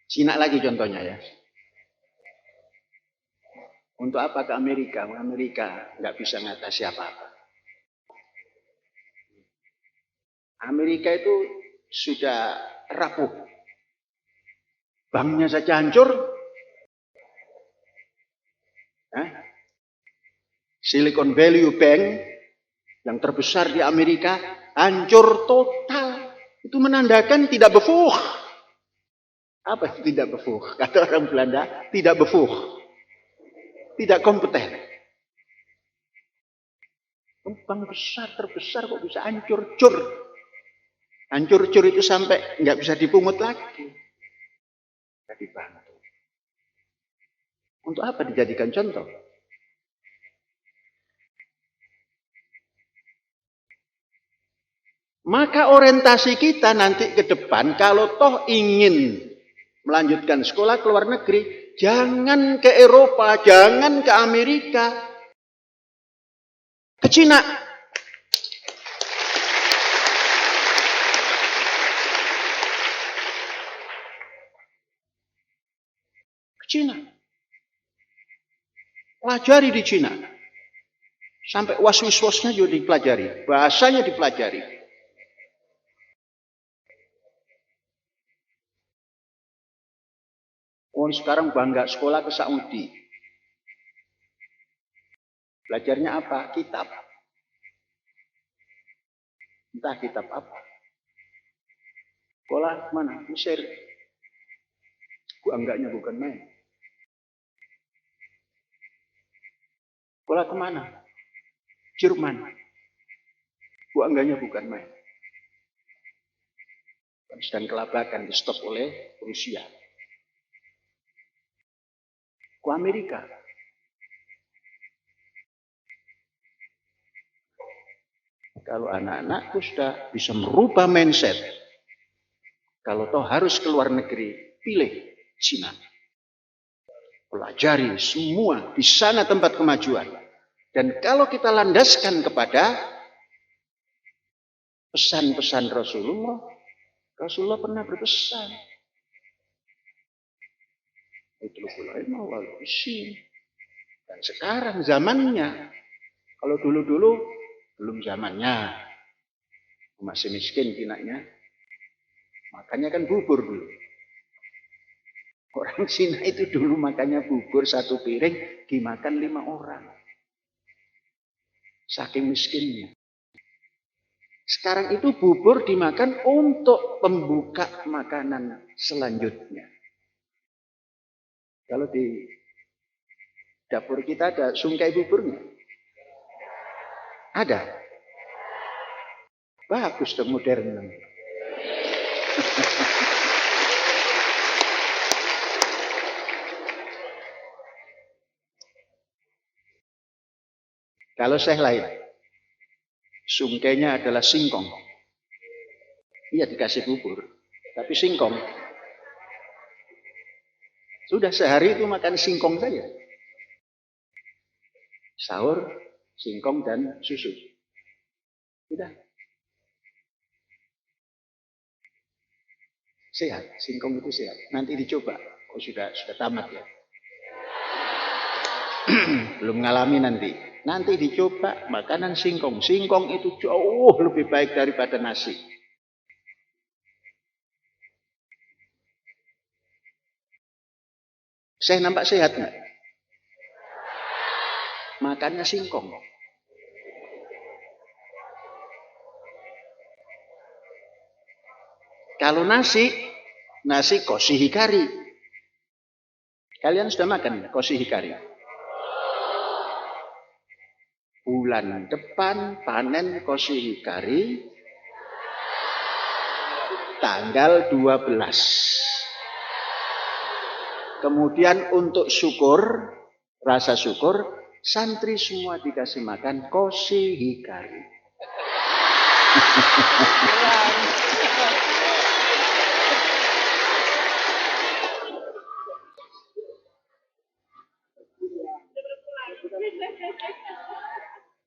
Cina lagi contohnya ya. Untuk apa ke Amerika? Amerika nggak bisa ngatasi apa-apa. Amerika itu sudah rapuh. Banknya saja hancur. Silicon Valley Bank yang terbesar di Amerika hancur total. Itu menandakan tidak befuh. Apa itu tidak befuh? Kata orang Belanda, tidak befuh. Tidak kompeten. Bank besar terbesar kok bisa hancur-cur. Hancur-cur itu sampai nggak bisa dipungut lagi. Nggak dibantu. Untuk apa dijadikan contoh? Maka orientasi kita nanti ke depan, kalau toh ingin melanjutkan sekolah ke luar negeri, Jangan ke Eropa, jangan ke Amerika, ke Cina. Ke Cina. Pelajari di Cina. Sampai was-was-wasnya juga dipelajari. Bahasanya dipelajari. Sekarang bangga sekolah ke Saudi. Belajarnya apa? Kitab. Entah kitab apa. Sekolah mana? Mesir. Bangganya bukan main. Sekolah kemana? Jerman. Bangganya bukan main. Sedang kelabakan di stop oleh Rusia. Ke Amerika. Kalau anak-anakku sudah bisa merubah mindset. Kalau toh harus ke luar negeri, pilih Cina. Pelajari semua, di sana tempat kemajuan. Dan kalau kita landaskan kepada pesan-pesan Rasulullah, Rasulullah pernah berpesan. Dan sekarang zamannya, kalau dulu-dulu belum zamannya, masih miskin kinanya, makanya kan bubur dulu. Orang Cina itu dulu makannya bubur satu piring dimakan 5 orang. Saking miskinnya. Sekarang itu bubur dimakan untuk pembuka makanan selanjutnya. Kalau di dapur kita ada sungkai buburnya? Ada. Bagus dong, modern. Kalau saya lain, sungkainya adalah singkong. Iya dikasih bubur, tapi singkong. Sudah sehari itu makan singkong saja. Sahur, singkong dan susu. Sudah. Sehat, singkong itu sehat. Nanti dicoba. Oh sudah tamat ya. Belum ngalami nanti. Nanti dicoba makanan singkong. Singkong itu jauh lebih baik daripada nasi. Saya nampak sehat nggak? Makannya singkong. Kalau nasi koshi hikari. Kalian sudah makan koshi hikari? Bulan depan panen koshi hikari tanggal 12. Kemudian untuk syukur, rasa syukur, santri semua dikasih makan koshi hikari.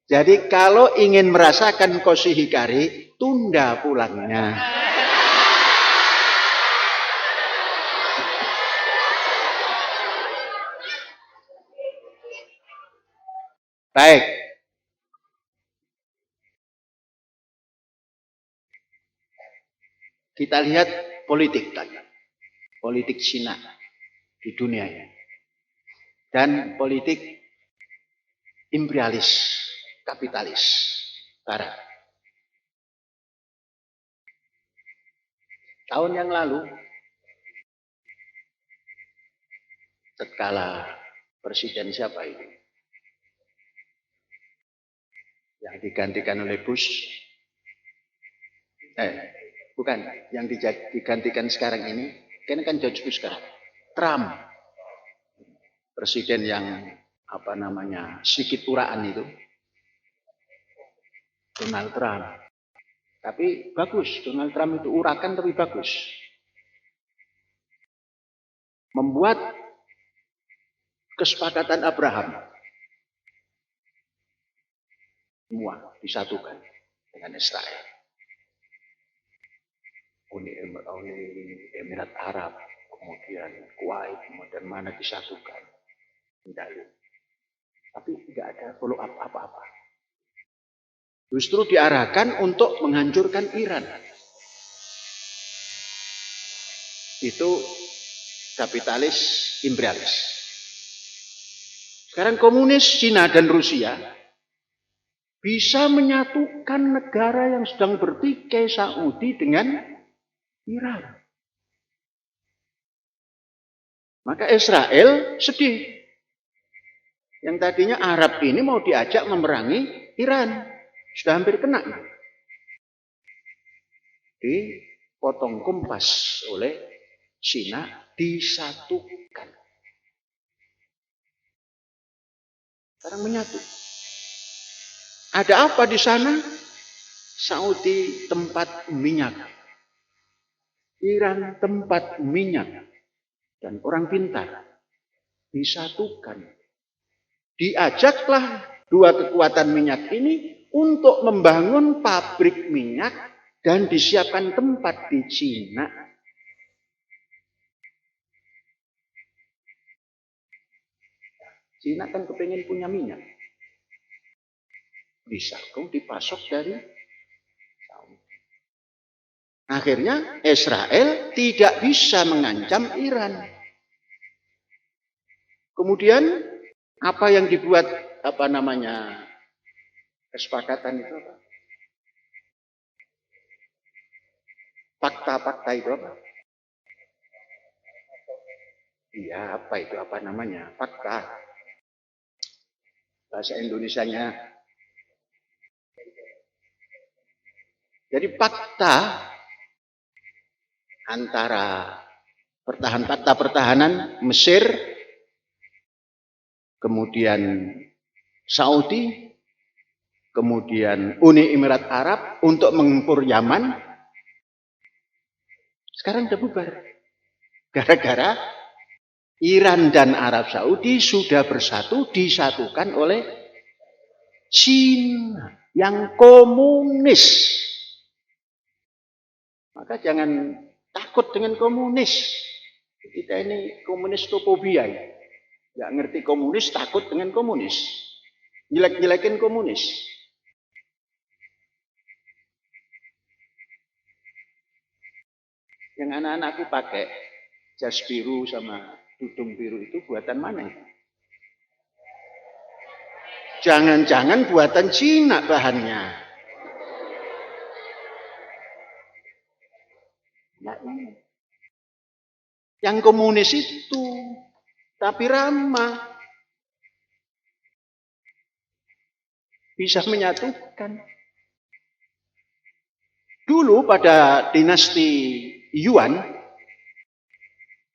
Jadi kalau ingin merasakan koshi hikari, tunda pulangnya. Baik. Kita lihat politik tadi. Politik Cina di dunia ini. Dan politik imperialis, kapitalis Barat. Tahun yang lalu, tatkala presiden siapa itu? Yang digantikan oleh Bush. Bukan, yang digantikan sekarang ini, kan George Bush sekarang. Trump. Presiden yang sedikit uraan itu. Donald Trump. Tapi bagus, Donald Trump itu urakan tapi bagus. Membuat kesepakatan Abraham. Semua disatukan dengan Israel. Uni Emirat Arab, kemudian Kuwait, kemudian mana disatukan. Tapi tidak ada follow up apa-apa. Justru diarahkan untuk menghancurkan Iran. Itu kapitalis imperialis. Sekarang komunis Cina dan Rusia bisa menyatukan negara yang sedang bertikai, Saudi dengan Iran. Maka Israel sedih. Yang tadinya Arab ini mau diajak memerangi Iran. Sudah hampir kena. Dipotong kompas oleh Cina, disatukan. Sekarang menyatu. Ada apa di sana? Saudi tempat minyak. Iran tempat minyak. Dan orang pintar. Disatukan. Diajaklah dua kekuatan minyak ini untuk membangun pabrik minyak dan disiapkan tempat di Cina. Cina kan kepengen punya minyak. Disakung dipasok dari Saudi. Akhirnya Israel tidak bisa mengancam Iran. Kemudian apa yang dibuat kesepakatan itu apa? Fakta-fakta itu apa? Iya, apa itu fakta. Bahasa Indonesianya. Jadi fakta antara fakta pertahanan Mesir, kemudian Saudi, kemudian Uni Emirat Arab untuk mengempur Yaman, sekarang sudah bubar. Gara-gara Iran dan Arab Saudi sudah bersatu, disatukan oleh Cina yang komunis. Maka jangan takut dengan komunis. Kita ini komunistofobia. Nggak ngerti komunis, takut dengan komunis. Jelek-jelekin komunis. Yang anak-anakku pakai jas biru sama tudung biru itu buatan mana itu? Jangan-jangan buatan Cina bahannya. Nah, yang komunis itu, tapi ramah. Bisa menyatukan. Dulu pada dinasti Yuan,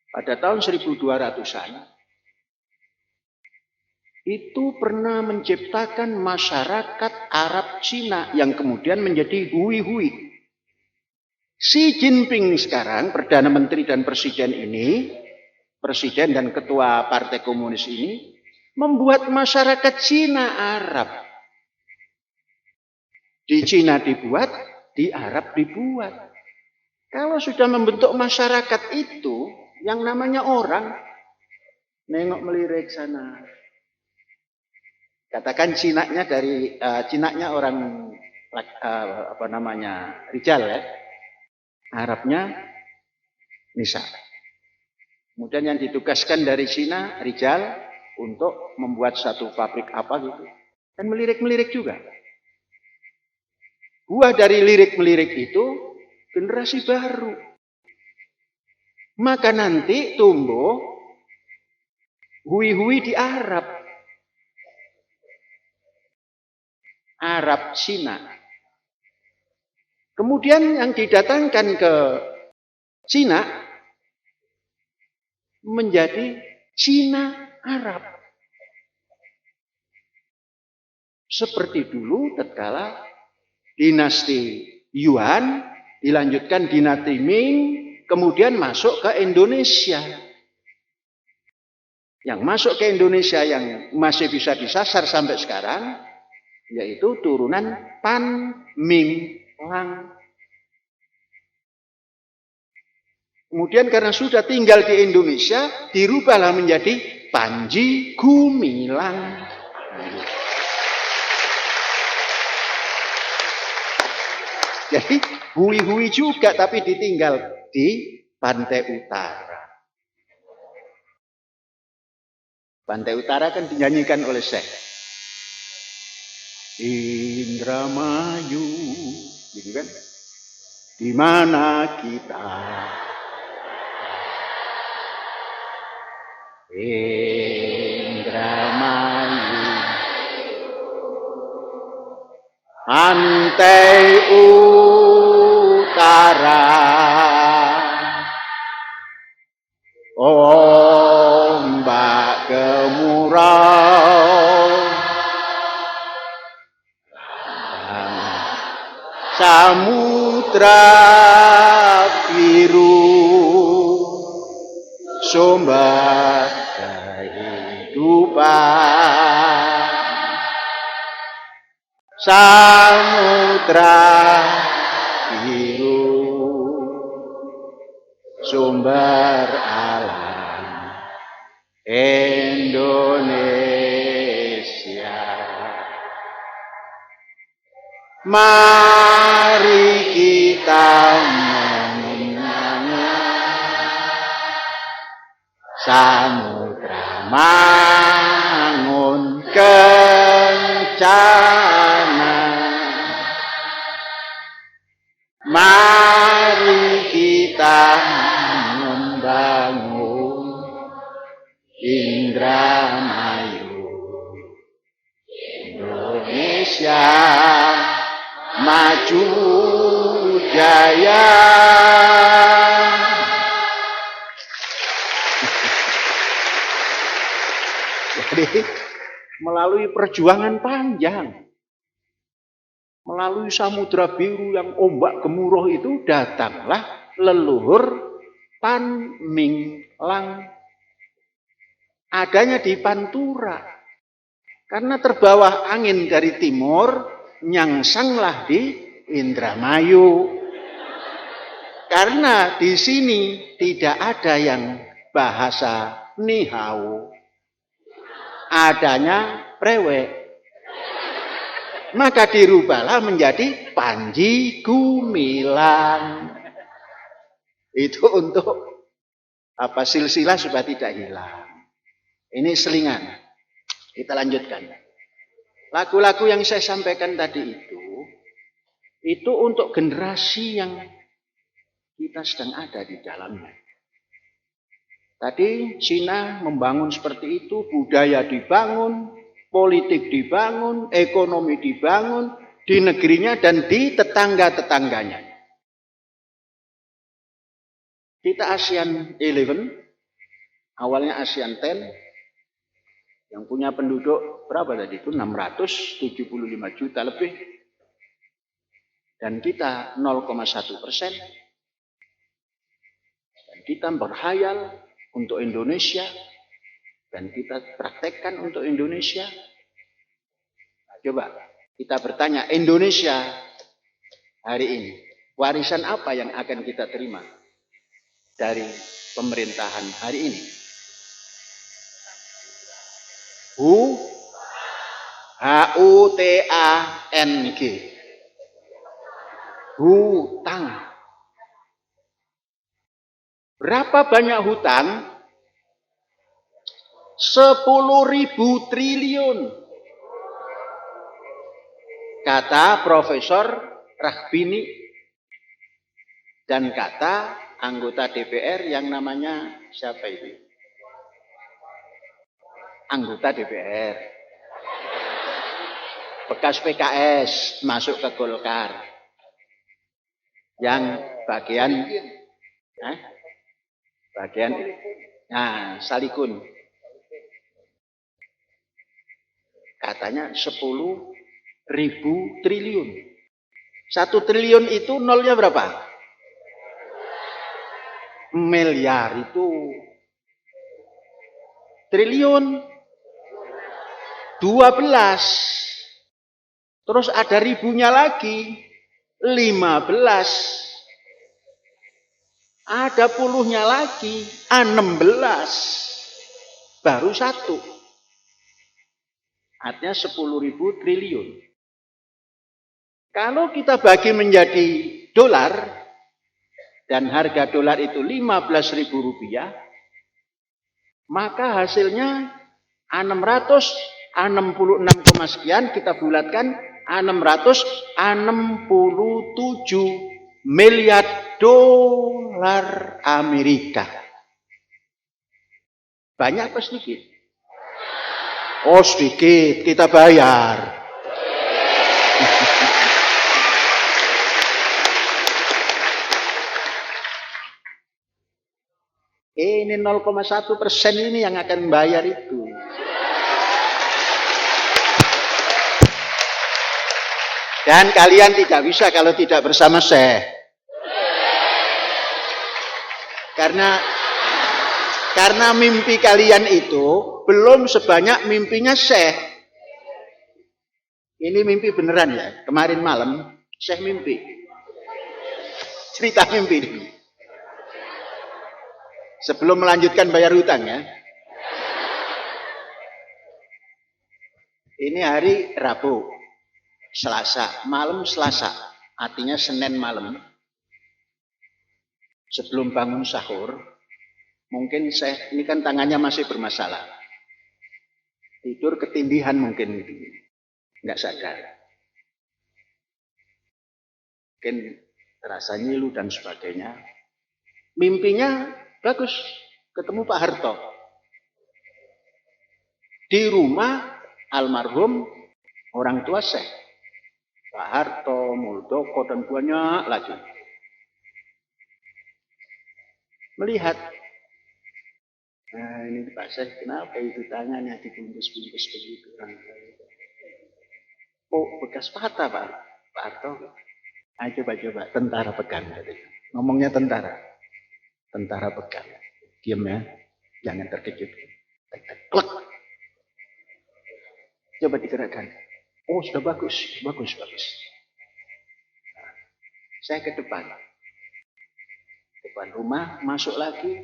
pada tahun 1200-an, itu pernah menciptakan masyarakat Arab Cina yang kemudian menjadi hui-hui. Xi Jinping sekarang, Perdana Menteri dan Presiden ini, Presiden dan Ketua Partai Komunis ini, membuat masyarakat Cina Arab. Di Cina dibuat, di Arab dibuat. Kalau sudah membentuk masyarakat itu, yang namanya orang, nengok melirik sana. Katakan Cinanya dari Cinanya orang Rijal ya. Arabnya Nisa. Kemudian yang ditugaskan dari Cina Rijal untuk membuat satu pabrik apa gitu. Dan melirik-melirik juga. Buah dari lirik-melirik itu generasi baru. Maka nanti tumbuh hui-hui di Arab. Arab Cina. Kemudian yang didatangkan ke Cina menjadi Cina Arab. Seperti dulu tatkala dinasti Yuan dilanjutkan dinasti Ming, kemudian masuk ke Indonesia. yang masuk ke Indonesia yang masih bisa disasar sampai sekarang, yaitu turunan Pan, Ming, Lang. Kemudian karena sudah tinggal di Indonesia, dirubahlah menjadi Panji Gumilang. Jadi hui-hui juga, tapi ditinggal di pantai utara. Pantai utara kan dinyanyikan oleh Syekh. Indramayu, gitu kan? Di mana kita? Indramayu, pantai utara, ombak gemuruh, samudra biru, sumber kehidupan, samudra biru, sumber alam Indonesia. Mari kita menyanyi samudra mangun kencana. Mari kita membangun Indramayu, Indonesia maju jaya. Jadi melalui perjuangan panjang, melalui samudra biru yang ombak gemuruh itu, datanglah leluhur Pan, Ming, Lang. Adanya di Pantura. Karena terbawa angin dari timur, nyangsanglah di Indramayu. Karena di sini tidak ada yang bahasa nihau. Adanya prewek. Maka dirubahlah menjadi Panji Gumilang. Itu untuk silsilah supaya tidak hilang. Ini selingan. Kita lanjutkan. Lagu-lagu yang saya sampaikan tadi itu untuk generasi yang kita sedang ada di dalamnya. Tadi Cina membangun seperti itu, budaya dibangun, politik dibangun, ekonomi dibangun di negerinya dan di tetangga-tetangganya. Kita ASEAN 11, awalnya ASEAN 10, yang punya penduduk berapa tadi itu? 675 juta lebih. Dan kita 0,1%. Dan kita berhayal untuk Indonesia. Dan kita praktekkan untuk Indonesia. Nah, coba kita bertanya, Indonesia hari ini, warisan apa yang akan kita terima dari pemerintahan hari ini? H-U-T-A-N-G. Hutang. Berapa banyak hutang? 10.000 triliun. Kata Profesor Rahbini dan kata anggota DPR yang namanya siapa itu? Anggota DPR. Bekas PKS masuk ke Golkar. Yang bagian Salikun. Katanya 10.000 triliun. 1 triliun itu nolnya berapa? Miliar itu triliun 12. Terus ada ribunya lagi 15. Ada puluhnya lagi 16. Baru 1. Artinya 10.000 triliun. Kalau kita bagi menjadi dolar dan harga dolar itu 15.000 rupiah, maka hasilnya 666, sekian, kita bulatkan 667 miliar dolar Amerika. Banyak apa sedikit? Oh sedikit, kita bayar. Ini 0,1% ini yang akan bayar itu. Dan kalian tidak bisa kalau tidak bersama Syekh. Karena mimpi kalian itu belum sebanyak mimpinya Syekh. Ini mimpi beneran ya. Kemarin malam Syekh mimpi. Cerita mimpi dulu. Sebelum melanjutkan bayar hutang ya. Ini hari Rabu, Selasa, malam Selasa. Artinya Senin malam. Sebelum bangun sahur, mungkin saya ini kan tangannya masih bermasalah. Tidur ketindihan mungkin gitu. Enggak sadar. Mungkin terasa nyilu dan sebagainya. Mimpinya bagus, ketemu Pak Harto. Di rumah almarhum orang tua Syekh. Pak Harto, Muldoko, dan banyak lagi. Melihat, nah ini Pak Syekh, kenapa itu tangannya dibungkus-bungkus begitu? Oh, bekas patah Pak Harto. Ayo coba-coba, tentara pegang. Ngomongnya tentara. Tentara pegang. Diam ya, jangan terkejut. Klek. Coba digerakkan. Oh, sudah bagus. Nah, saya ke depan. Depan rumah, masuk lagi.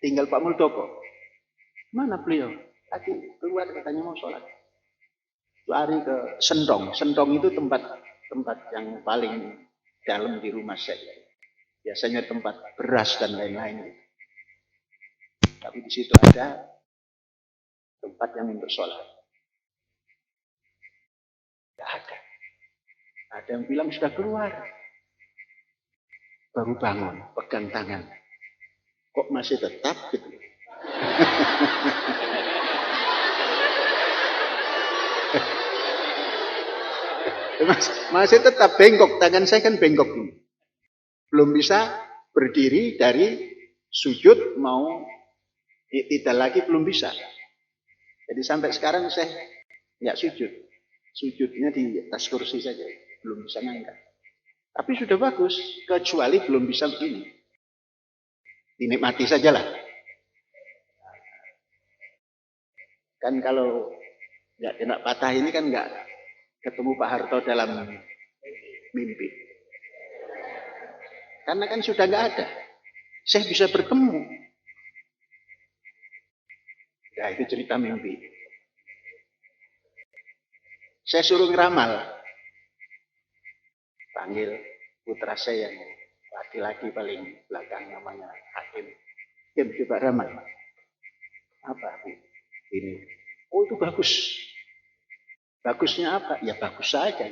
Tinggal Pak Muldoko. Mana beliau? Tadi keluar katanya mau sholat. Lari ke Sendong. Sendong itu tempat yang paling dalam di rumah saya. Biasanya tempat beras dan lain-lain. Tapi di situ ada tempat yang untuk sholat. Tidak ada. Ada yang bilang sudah keluar. Baru bangun, pegang tangan. Kok masih tetap gitu? Masih tetap bengkok. Tangan saya kan bengkok ini. Belum bisa berdiri dari sujud mau tidak lagi belum bisa. Jadi sampai sekarang saya nggak sujud. Sujudnya di atas kursi saja. Belum bisa ngangkat. Tapi sudah bagus. Kecuali belum bisa begini. Dinikmati sajalah. Kan kalau nggak kena patah ini kan nggak ketemu Pak Harto dalam mimpi. Karena kan sudah nggak ada. Saya bisa bertemu. Ya itu cerita mimpi. Saya suruh ngeramal. Panggil putra saya yang laki-laki paling belakang namanya Hakim. Hakim coba ramal. Apa? Ini. Oh itu bagus. Bagusnya apa? Ya bagus saja.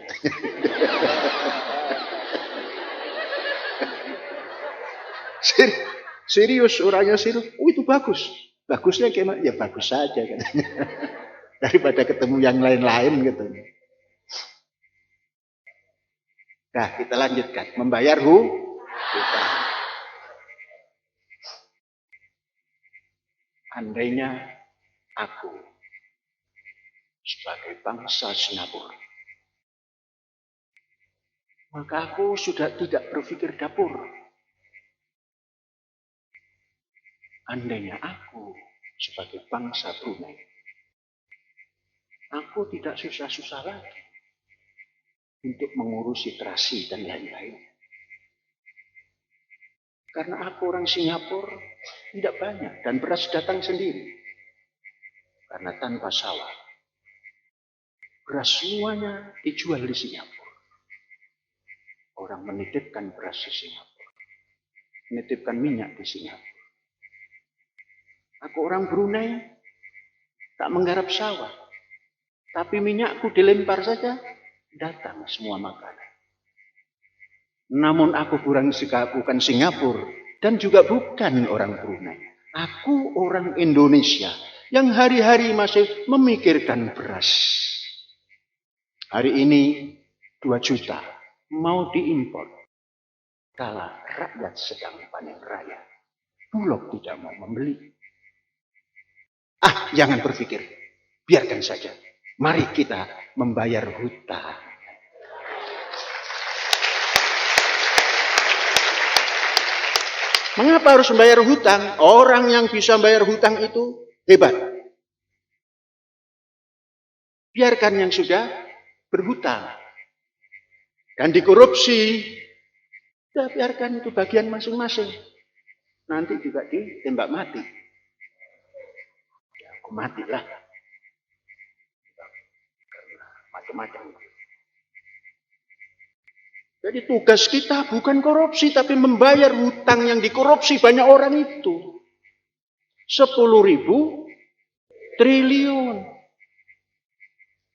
Serius orangnya serius. Oh itu bagus. Bagusnya gimana? Ya bagus saja katanya. Daripada ketemu yang lain-lain gitu. Nah kita lanjutkan. Membayar hutang. Andainya aku sebagai bangsa Singapura, maka aku sudah tidak berpikir dapur. Andainya aku sebagai bangsa Brunei. Aku tidak susah-susah lagi untuk mengurusi terasi dan lain-lain. Karena aku orang Singapura tidak banyak dan beras datang sendiri. Karena tanpa sawah, beras semuanya dijual di Singapura. Orang menitipkan beras di Singapura, menitipkan minyak di Singapura. Aku orang Brunei tak menggarap sawah, tapi minyakku dilempar saja, datang semua makanan. Namun aku bukan Singapura dan juga bukan orang Brunei. Aku orang Indonesia yang hari-hari masih memikirkan beras. Hari ini 2 juta mau diimpor. Kala rakyat sedang panen raya, Bulog tidak mau membeli. Jangan berpikir, biarkan saja. Mari kita membayar hutang. Mengapa harus membayar hutang? Orang yang bisa membayar hutang itu hebat. Biarkan yang sudah berhutang dan dikorupsi, ya biarkan itu bagian masing-masing. Nanti juga ditembak mati. Ya, aku matilah. Karena macam-macam. Jadi tugas kita bukan korupsi, tapi membayar hutang yang dikorupsi banyak orang itu. 10.000 triliun.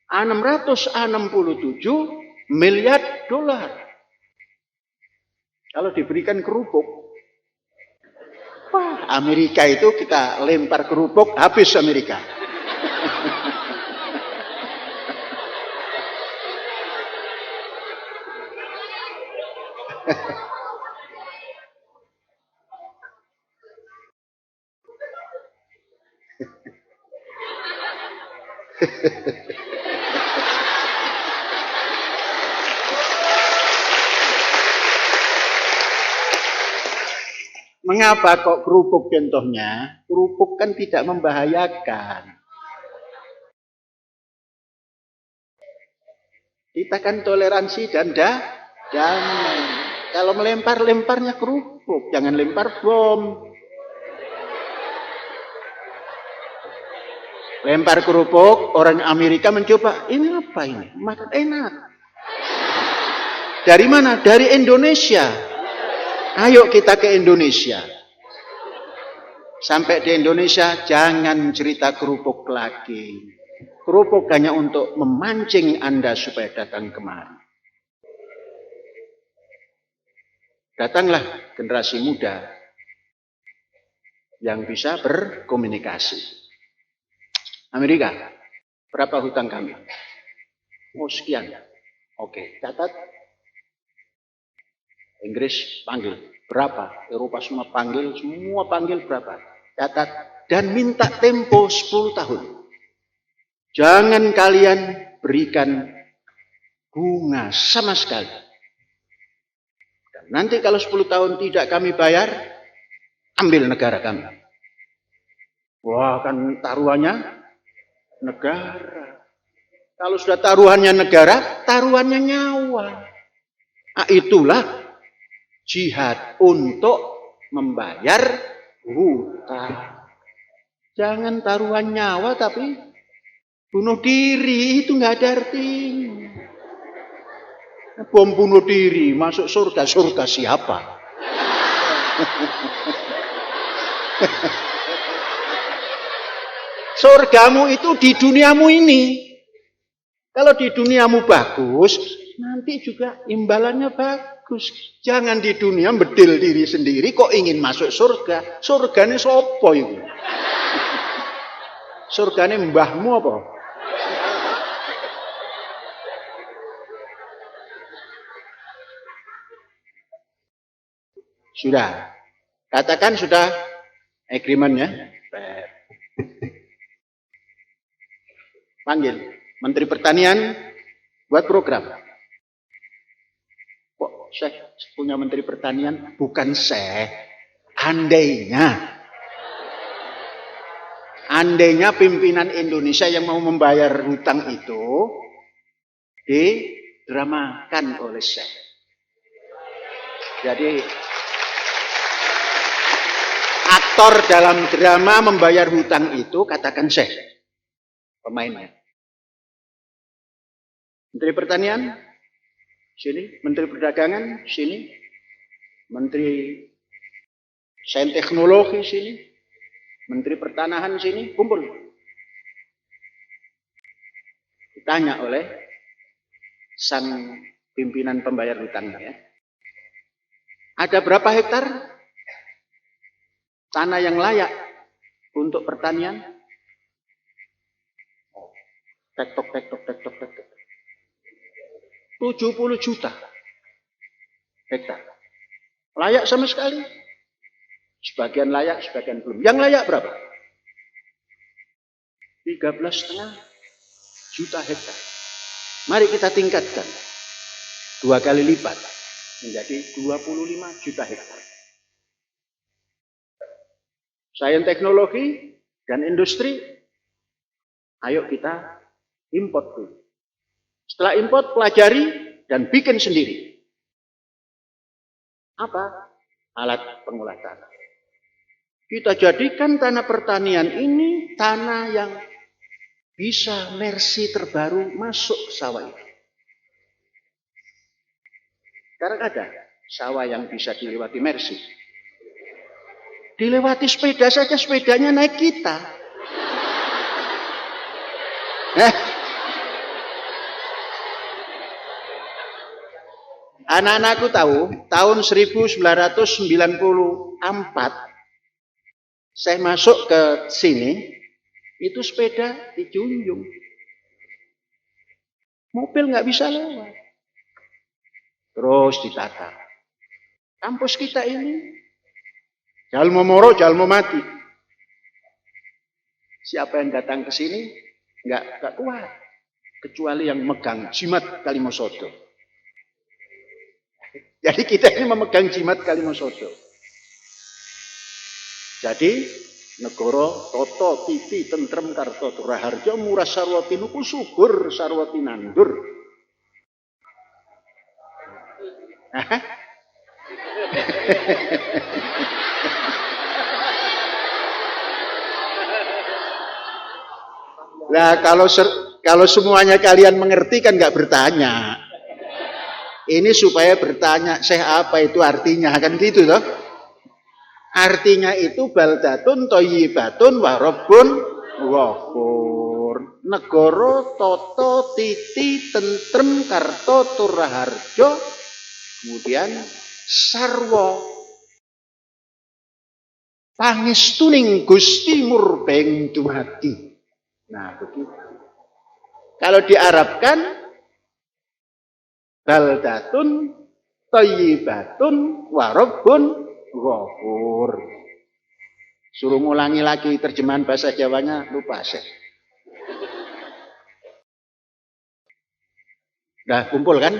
667 miliar dolar. Kalau diberikan kerupuk, Amerika itu kita lempar kerupuk, habis Amerika. Mengapa kok kerupuk contohnya? Kerupuk kan tidak membahayakan. Kita kan toleransi dan damai. Kalau melempar-lemparnya kerupuk, jangan lempar bom. Lempar kerupuk, orang Amerika mencoba, ini apa ini? Makan enak. Dari mana? Dari Indonesia. Ayo kita ke Indonesia. Sampai di Indonesia, jangan cerita kerupuk lagi. Kerupuk hanya untuk memancing Anda supaya datang kemari. Datanglah generasi muda yang bisa berkomunikasi. Amerika, berapa hutang kami? Sekian. Oke, catat. Inggris panggil, berapa? Eropa semua panggil berapa? Catat. Dan minta tempo 10 tahun. Jangan kalian berikan bunga sama sekali. Dan nanti kalau 10 tahun tidak kami bayar, ambil negara kami. Wah, kan taruhannya negara. Kalau sudah taruhannya negara, taruhannya nyawa. Itulah jihad untuk membayar hutang. Jangan taruhan nyawa tapi bunuh diri, itu nggak ada artinya. Bom bunuh diri masuk surga siapa? Surgamu itu di duniamu ini. Kalau di duniamu bagus, nanti juga imbalannya bagus. Jangan di dunia bedil diri sendiri kok ingin masuk surga. Surgane sopo itu? Surgane mbahmu apa? Sudah. Katakan sudah agreement-nya. Panggil Menteri Pertanian buat program. Kok saya punya Menteri Pertanian? Bukan saya. Andainya. Seandainya pimpinan Indonesia yang mau membayar hutang itu didramakan oleh Syekh. Jadi aktor dalam drama membayar hutang itu katakan Syekh pemainnya. Menteri Pertanian sini, Menteri Perdagangan sini, Menteri Sains Teknologi sini, Menteri Pertanahan sini, kumpul. Ditanya oleh sang pimpinan pembayar hutangnya, ada berapa hektar tanah yang layak untuk pertanian? Tek-tok. 70 juta hektar. Layak sama sekali? Sebagian layak, sebagian belum. Yang layak berapa? 13,5 juta hektar. Mari kita tingkatkan 2 kali lipat menjadi 25 juta hektar. Sains teknologi dan industri, ayo kita import dulu. Setelah import, pelajari dan bikin sendiri. Apa? Alat pengolah tanah. Kita jadikan tanah pertanian ini tanah yang bisa mercy terbaru masuk ke sawah itu. Sekarang ada sawah yang bisa dilewati mercy. Dilewati sepeda saja, sepedanya naik kita. Anak-anakku tahu, tahun 1994 saya masuk ke sini, itu sepeda dijunjung. Mobil nggak bisa lewat. Terus ditata. Kampus kita ini, jalmo moro, jalmo mati. Siapa yang datang ke sini, nggak kuat. Kecuali yang megang jimat Kalimosodo. Jadi kita ini memegang jimat Kalimosodo. Jadi negara tata titi tentrem karta raharja murah sarwati nuku subur sarwati nandur. Nah kalau semuanya kalian mengerti kan nggak bertanya. Ini supaya bertanya, Syekh apa itu artinya kan gitu toh? Artinya itu baldatun thayyibatun wa rabbun ghafur. Negara tata titi tentrem karta turaharja, kemudian sarwa pangestuning Gusti murbeng dumadi. Nah, begitu. Kalau diarabkan baldatun thayyibatun wa rabbun ghafur. Suruh ngulangi lagi terjemahan bahasa Jawanya, lupa saya. Udah kumpul kan?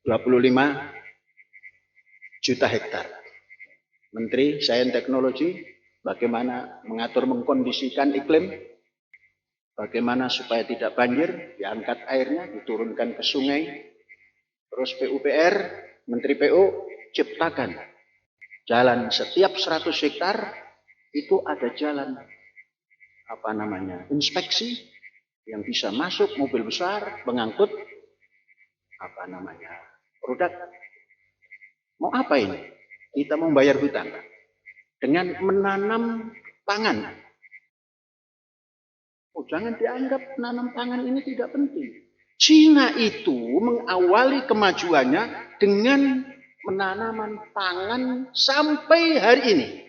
25 juta hektar. Menteri Sains Teknologi, bagaimana mengatur mengkondisikan iklim, bagaimana supaya tidak banjir, diangkat airnya, diturunkan ke sungai. Terus PUPR, Menteri PU, ciptakan jalan setiap 100 hektar itu ada jalan inspeksi yang bisa masuk mobil besar mengangkut produk. Mau apa ini? Kita mau bayar hutang dengan menanam pangan. Oh, jangan dianggap menanam pangan ini tidak penting. Cina itu mengawali kemajuannya dengan menanaman pangan sampai hari ini.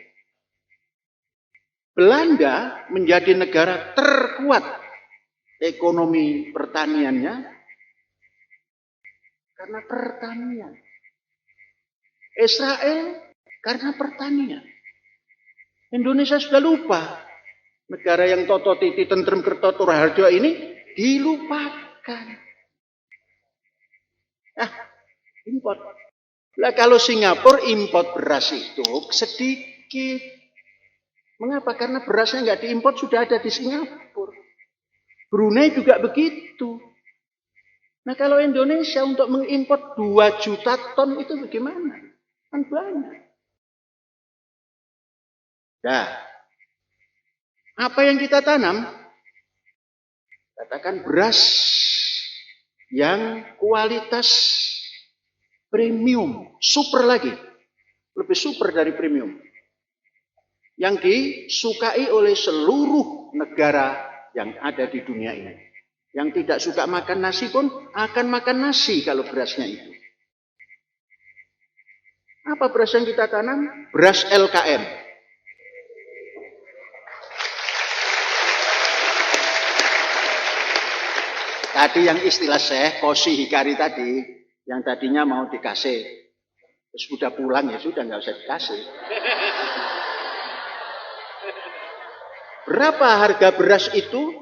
Belanda menjadi negara terkuat ekonomi pertaniannya karena pertanian. Israel karena pertanian. Indonesia sudah lupa. Negara yang toto titi tentrem kerto turaharja ini dilupakan. Import. Lah kalau Singapura import beras itu sedikit. Mengapa? Karena berasnya nggak diimpor, sudah ada di Singapura. Brunei juga begitu. Nah kalau Indonesia untuk mengimpor 2 juta ton itu bagaimana? Kan banyak. Nah, apa yang kita tanam? Katakan beras yang kualitas premium, super lagi. Lebih super dari premium. Yang disukai oleh seluruh negara yang ada di dunia ini. Yang tidak suka makan nasi pun akan makan nasi kalau berasnya itu. Apa beras yang kita tanam? Beras LKM. Tadi yang istilah Syekh, Kosi Hikari tadi, yang tadinya mau dikasih, sudah pulang ya sudah nggak usah dikasih. Berapa harga beras itu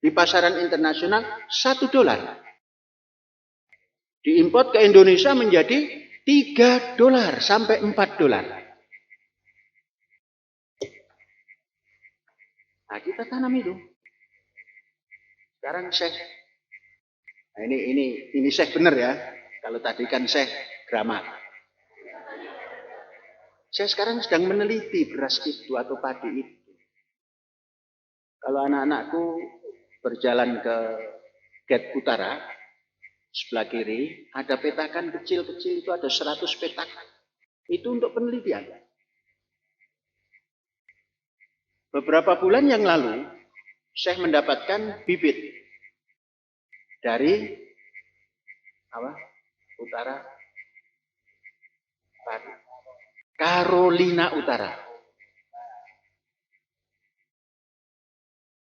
di pasaran internasional? $1. Diimpor ke Indonesia menjadi $3 sampai $4. Nah, kita tanam itu. Sekarang Syekh, nah ini Syekh benar ya. Kalau tadi kan Syekh gramat. Saya sekarang sedang meneliti beras itu atau padi itu. Kalau anak-anakku berjalan ke gate utara, sebelah kiri, ada petakan kecil-kecil itu ada 100 petak. Itu untuk penelitian. Beberapa bulan yang lalu, Syekh mendapatkan bibit dari utara, Carolina Utara.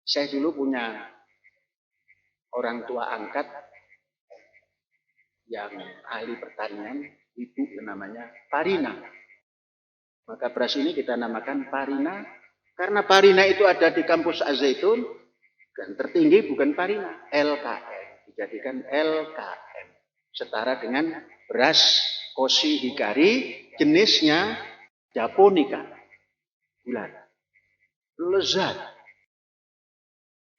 Saya dulu punya orang tua angkat yang ahli pertanian, ibu namanya Parina. Maka beras ini kita namakan Parina, karena Parina itu ada di kampus Az-Zaitun, dan tertinggi bukan Parina, LKM. Dijadikan LKM. Setara dengan beras Kosi Hikari, jenisnya Japonica. Bulan. Lezat.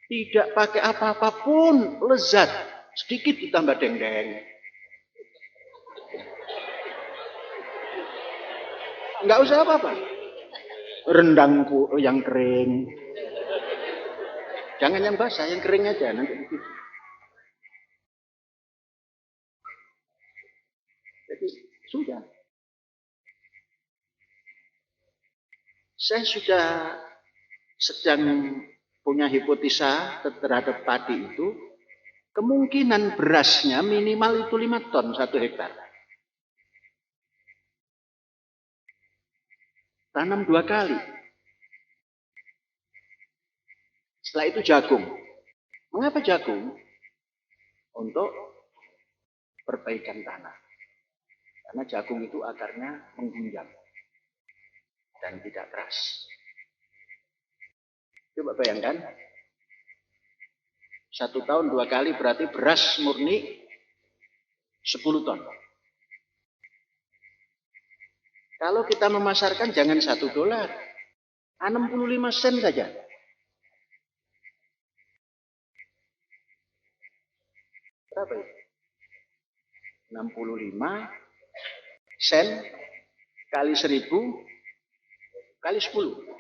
Tidak pakai apa-apa pun lezat. Sedikit ditambah deng-deng. Enggak usah apa-apa. Rendangku yang kering. Jangan yang basah, yang kering aja. Nanti begitu. Jadi sudah. Saya sudah sedang punya hipotesa terhadap padi itu, kemungkinan berasnya minimal itu 5 ton 1 hektar. Tanam 2 kali. Setelah itu jagung. Mengapa jagung? Untuk perbaikan tanah. Karena jagung itu akarnya menggunjang dan tidak keras. Coba bayangkan, 1 tahun 2 kali berarti beras murni 10 ton. Kalau kita memasarkan jangan $1, 65 sen saja. Berapa ya? 65 sen kali 1000 kali 10.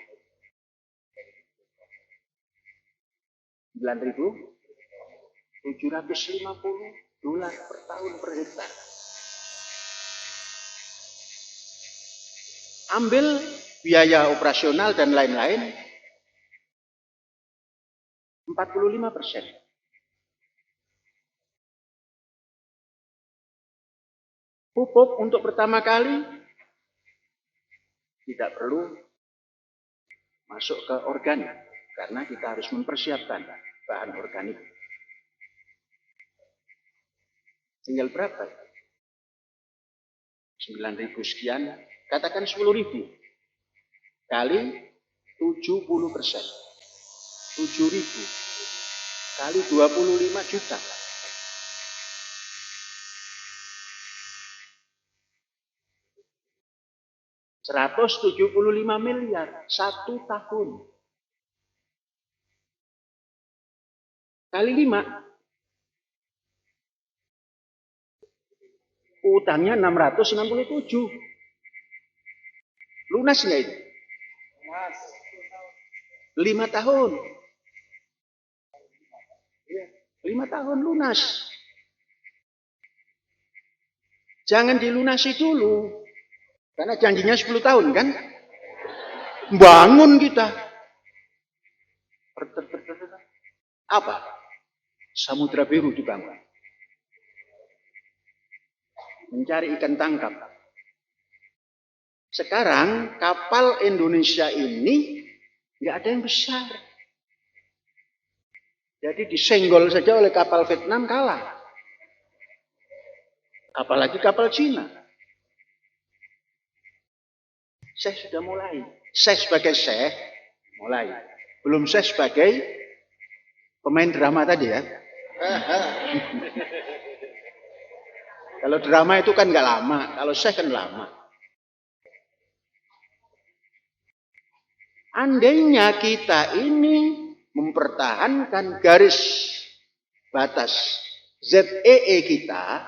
$9.750 per tahun per hektar. Ambil biaya operasional dan lain-lain 45%. Pupuk untuk pertama kali tidak perlu masuk ke organik karena kita harus mempersiapkan bahan organik. Tinggal berapa? 9.000 sekian, katakan 10.000 kali 70%. 7.000 kali 25 juta. 175 miliar 1 tahun. Kali 5. Utangnya 667. Lunas nggak itu? 5 tahun. 5 tahun lunas. Jangan dilunasi dulu. Karena janjinya 10 tahun kan? Bangun kita. Apa? Samudra Biru dibangun. Mencari ikan tangkap. Sekarang kapal Indonesia ini nggak ada yang besar. Jadi disenggol saja oleh kapal Vietnam kalah. Apalagi kapal Cina. Saya sudah mulai. Saya sebagai mulai. Belum saya sebagai pemain drama tadi ya. Kalau drama itu kan nggak lama. Kalau saya kan lama. Andainya kita ini mempertahankan garis batas ZEE kita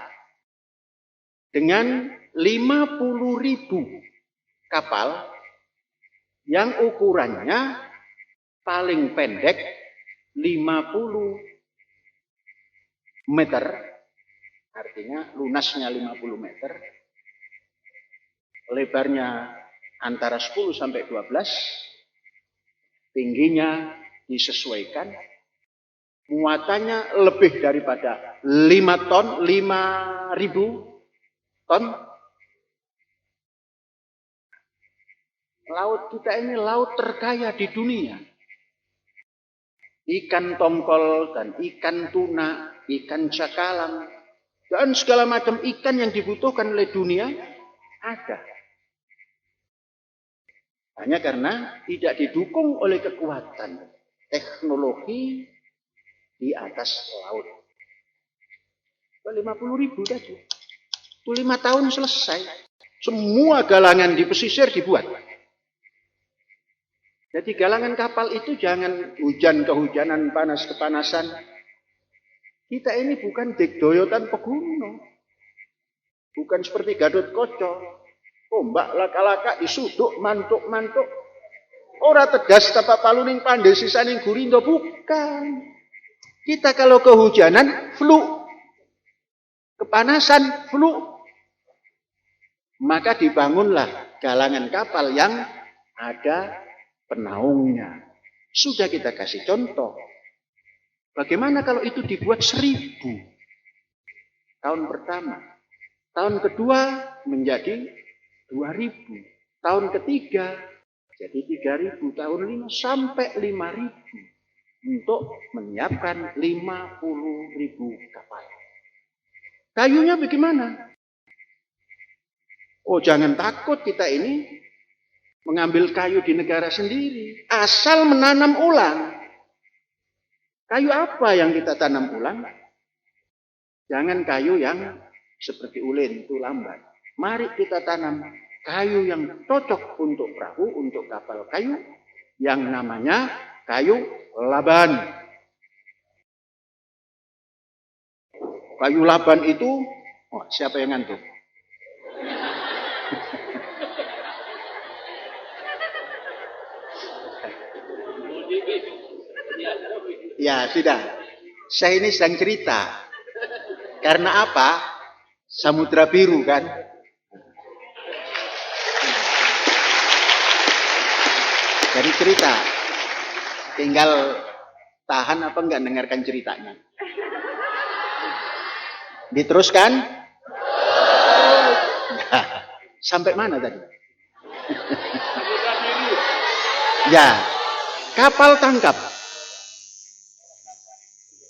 dengan 50.000 kapal yang ukurannya paling pendek 50 meter, artinya lunasnya 50 meter, lebarnya antara 10 sampai 12, tingginya disesuaikan, muatannya lebih daripada 5 ton, 5.000 ton. Laut kita ini laut terkaya di dunia. Ikan tongkol dan ikan tuna, ikan cakalang, dan segala macam ikan yang dibutuhkan oleh dunia ada. Hanya karena tidak didukung oleh kekuatan teknologi di atas laut. 50.000 tadi. Itu 5 tahun selesai. Semua galangan di pesisir dibuat. Jadi galangan kapal itu jangan hujan kehujanan, panas kepanasan. Kita ini bukan Digdoyotan Peguno. Bukan seperti Gadot Koco. Ombak laka-laka disuduk mantuk-mantuk. Ora tegas tapak paluning pandai sisaning gurindo, bukan. Kita kalau kehujanan flu, kepanasan flu, maka dibangunlah galangan kapal yang ada penaungnya. Sudah kita kasih contoh. Bagaimana kalau itu dibuat 1.000 tahun pertama, tahun kedua menjadi 2.000, tahun ketiga jadi 3.000, tahun 5 sampai 5.000 untuk menyiapkan 50.000 kapal. Kayunya bagaimana? Oh, jangan takut kita ini mengambil kayu di negara sendiri, asal menanam ulang. Kayu apa yang kita tanam ulang? Jangan kayu yang seperti ulin, itu lambat. Mari kita tanam kayu yang cocok untuk perahu, untuk kapal kayu, yang namanya kayu laban. Kayu laban itu, oh, siapa yang ngantuk? Ya, sudah. Saya ini sedang cerita. Karena apa? Samudra Biru kan? Jadi cerita. Tinggal tahan apa enggak dengarkan ceritanya. Diteruskan? Sampai mana tadi? Ya, kapal tangkap.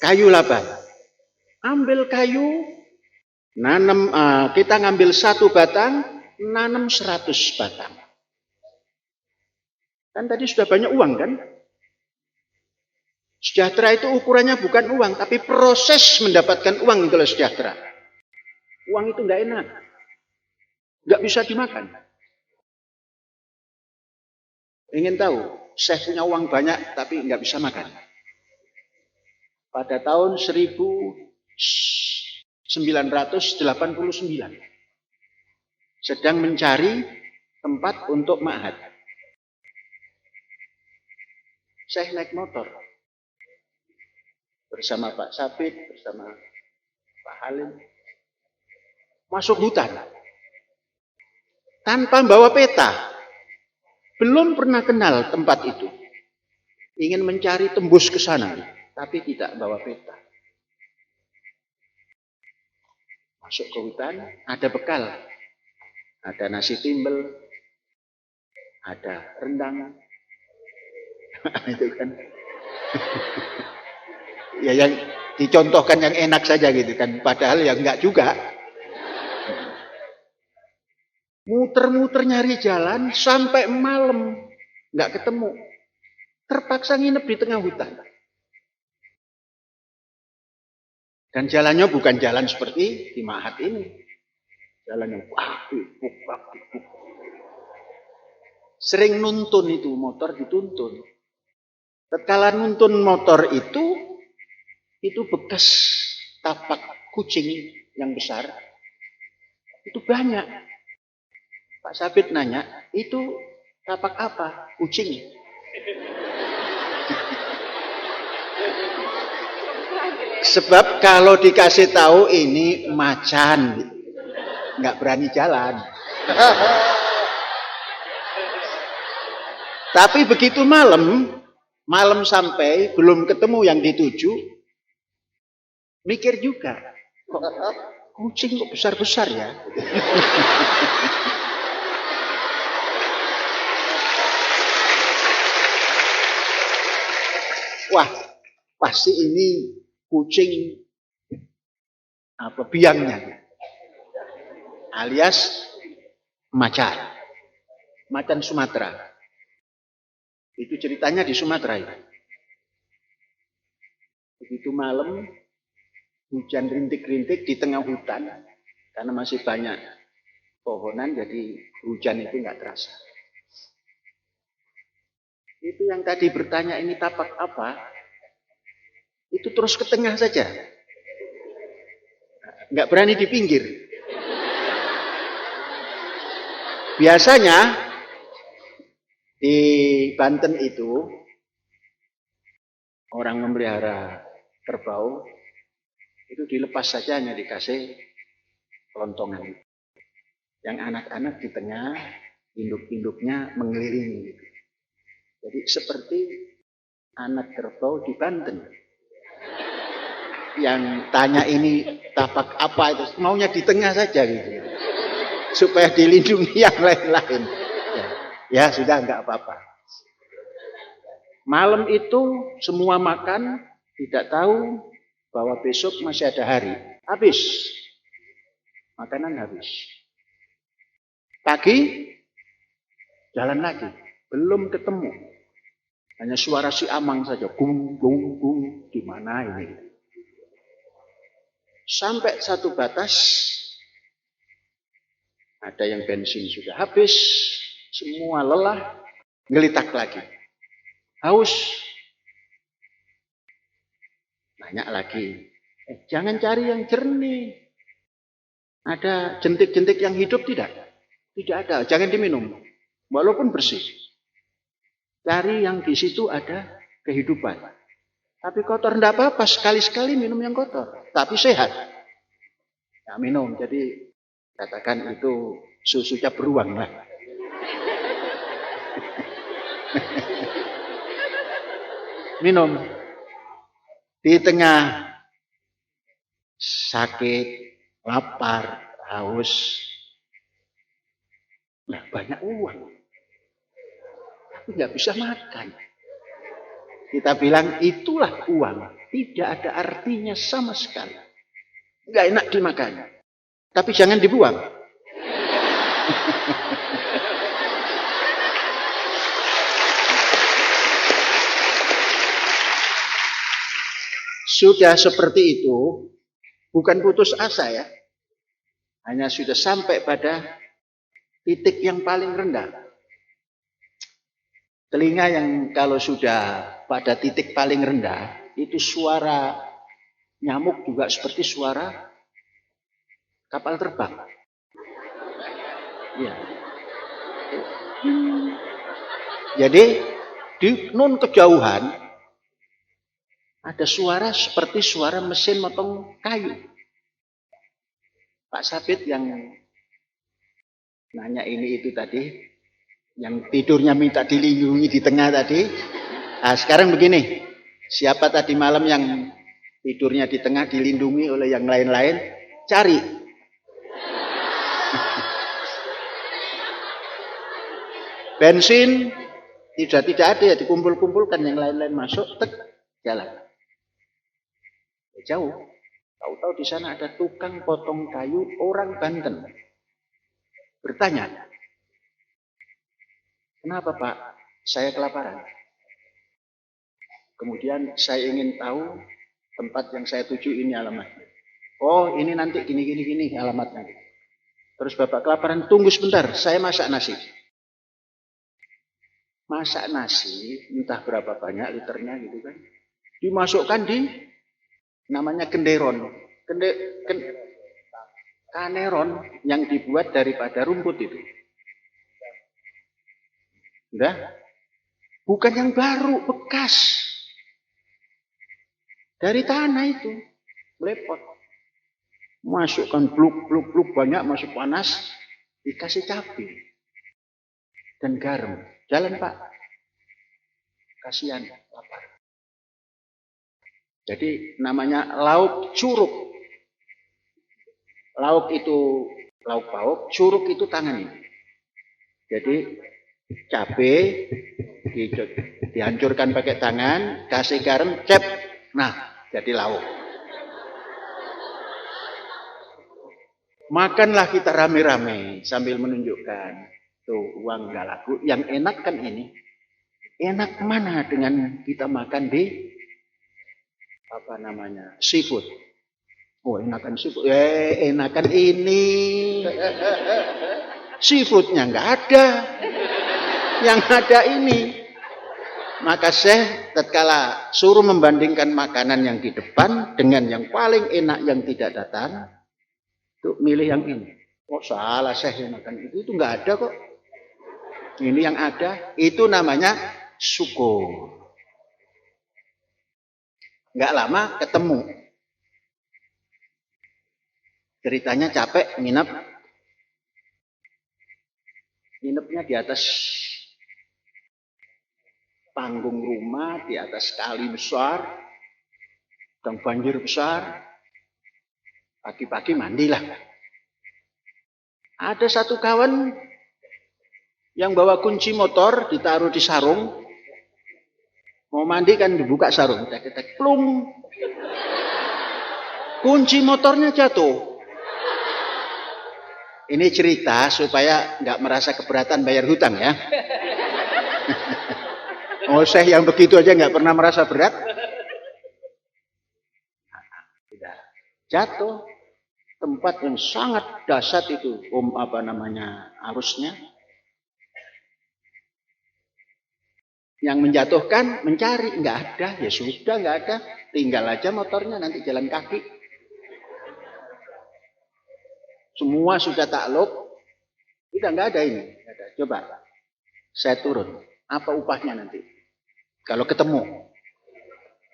Kayu laban. Ambil kayu, nanam, kita ngambil 1 batang, nanam 100 batang. Kan tadi sudah banyak uang kan? Sejahtera itu ukurannya bukan uang, tapi proses mendapatkan uang itulah sejahtera. Uang itu enggak enak. Enggak bisa dimakan. Ingin tahu, Syekh punya uang banyak tapi nggak bisa makan. Pada tahun 1989 sedang mencari tempat untuk ma'had. Syekh naik motor bersama Pak Sabit, bersama Pak Halim, masuk hutan tanpa bawa peta. Belum pernah kenal tempat itu. Ingin mencari tembus ke sana, tapi tidak bawa peta. Masuk ke hutan, ada bekal. Ada nasi timbel, ada rendang. Itu kan. Ya yang dicontohkan yang enak saja gitu kan. Padahal ya enggak juga. Muter-muter nyari jalan sampai malam. Enggak ketemu. Terpaksa nginep di tengah hutan. Dan jalannya bukan jalan seperti di Ma'had ini. Jalannya sering nuntun itu, motor dituntun. Tatkala nuntun motor itu bekas tapak kucing yang besar. Itu banyak. Pak Sabit nanya, itu tapak apa? Kucing. Sebab kalau dikasih tahu ini macan, nggak berani jalan. Tapi begitu malam sampai belum ketemu yang dituju, mikir juga, kok kucing kok besar-besar ya? Wah, pasti ini kucing biangnya, alias macan Sumatera. Itu ceritanya di Sumatera itu. Begitu malam, hujan rintik-rintik di tengah hutan, karena masih banyak pohonan, jadi hujan itu nggak terasa. Itu yang tadi bertanya ini tapak apa, itu terus ke tengah saja. Nggak berani di pinggir. Biasanya di Banten itu orang memelihara kerbau itu dilepas saja, hanya dikasih kelontongan. Yang anak-anak di tengah, induk-induknya mengelilingi. Jadi seperti anak kerbau di Banten. Yang tanya ini tapak apa itu, maunya di tengah saja gitu. Supaya dilindungi yang lain-lain. Ya sudah, enggak apa-apa. Malam itu semua makan, tidak tahu bahwa besok masih ada hari. Habis. Makanan habis. Pagi jalan lagi, belum ketemu. Hanya suara si Amang saja, gung gung gung, di mana ini? Sampai satu batas, ada yang bensin sudah habis, semua lelah, ngelitak lagi. Haus. Nanya lagi, jangan cari yang jernih. Ada jentik-jentik yang hidup tidak? Tidak ada, jangan diminum. Walaupun bersih. Cari yang di situ ada kehidupan. Tapi kotor enggak apa-apa, sekali-sekali minum yang kotor. Tapi sehat. Nah, minum, jadi katakan itu susunya beruang lah. Minum. Di tengah sakit, lapar, haus. Nah, banyak uang. Tapi nggak bisa makan. Kita bilang itulah uang. Tidak ada artinya sama sekali. Nggak enak dimakan. Tapi jangan dibuang. Sudah seperti itu, bukan putus asa ya. Hanya sudah sampai pada titik yang paling rendah. Telinga yang kalau sudah pada titik paling rendah, itu suara nyamuk juga seperti suara kapal terbang. Ya. Jadi di non kejauhan ada suara seperti suara mesin motong kayu. Pak Sabit yang nanya ini itu tadi, yang tidurnya minta dilindungi di tengah tadi. Nah, sekarang begini, siapa tadi malam yang tidurnya di tengah dilindungi oleh yang lain-lain? Cari. Bensin tidak ada ya, dikumpul-kumpulkan, yang lain-lain masuk, tek, jalan. Jauh. Tahu-tahu di sana ada tukang potong kayu orang Banten. Bertanya, kenapa Pak? Saya kelaparan. Kemudian saya ingin tahu tempat yang saya tuju ini alamatnya. Oh, ini nanti gini alamatnya. Terus Bapak kelaparan, tunggu sebentar, saya masak nasi. Masak nasi, entah berapa banyak liternya gitu kan. Dimasukkan di namanya genderon. Kaneron yang dibuat daripada rumput itu. Udah? Bukan yang baru, bekas. Dari tanah itu. Melepot. Masukkan bluk banyak, masuk panas. Dikasih cabai. Dan garam. Jalan Pak. Kasihan, lapar. Jadi namanya lauk curug. Lauk itu lauk pauk, curug itu tangan ini. Jadi cabai dihancurkan pakai tangan, kasih garam, cep. Nah, jadi lauk. Makanlah kita rame-rame sambil menunjukkan. Tuh, uang nggak laku. Yang enak kan ini. Enak mana dengan kita makan di seafood. Oh, enakan seafood. Enakan ini. Seafoodnya nggak ada. Yang ada ini. Maka saya tatkala suruh membandingkan makanan yang di depan dengan yang paling enak yang tidak datang, tuh milih yang ini. Oh salah, saya makan itu nggak ada kok. Ini yang ada, itu namanya syukur. Nggak lama ketemu. Ceritanya capek, nginepnya di atas panggung rumah, di atas kali besar, dan banjir besar. Pagi-pagi mandilah. Ada satu kawan yang bawa kunci motor, ditaruh di sarung. Mau mandi kan dibuka sarung, tek-tek plung. Kunci motornya jatuh. Ini cerita supaya nggak merasa keberatan bayar hutang ya. Oh, saya yang begitu aja nggak pernah merasa berat. Jatuh. Tempat yang sangat dahsyat itu, arusnya. Yang menjatuhkan mencari, nggak ada, ya sudah nggak ada, tinggal aja motornya nanti jalan kaki. Semua sudah takluk, udah nggak ada ini. Nggak ada. Coba saya turun, apa upahnya nanti? Kalau ketemu,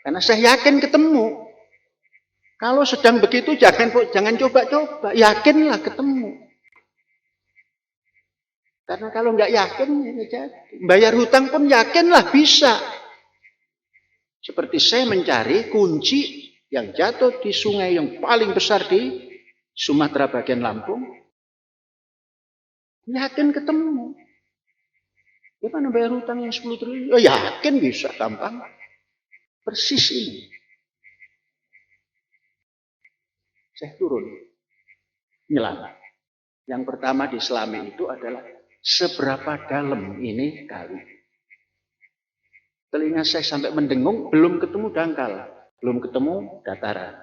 karena saya yakin ketemu. Kalau sedang begitu jangan coba-coba, yakinlah ketemu. Karena kalau nggak yakin, bayar hutang pun yakinlah bisa. Seperti saya mencari kunci yang jatuh di sungai yang paling besar di Sumatera bagian Lampung. Yakin ketemu. Gimana bayar hutang yang 10 triliun? Oh, yakin bisa, gampang. Persis ini. Saya turun. Nyelam. Yang pertama diselami itu adalah seberapa dalam ini kali. Telinga saya sampai mendengung, belum ketemu dangkal. Belum ketemu dataran.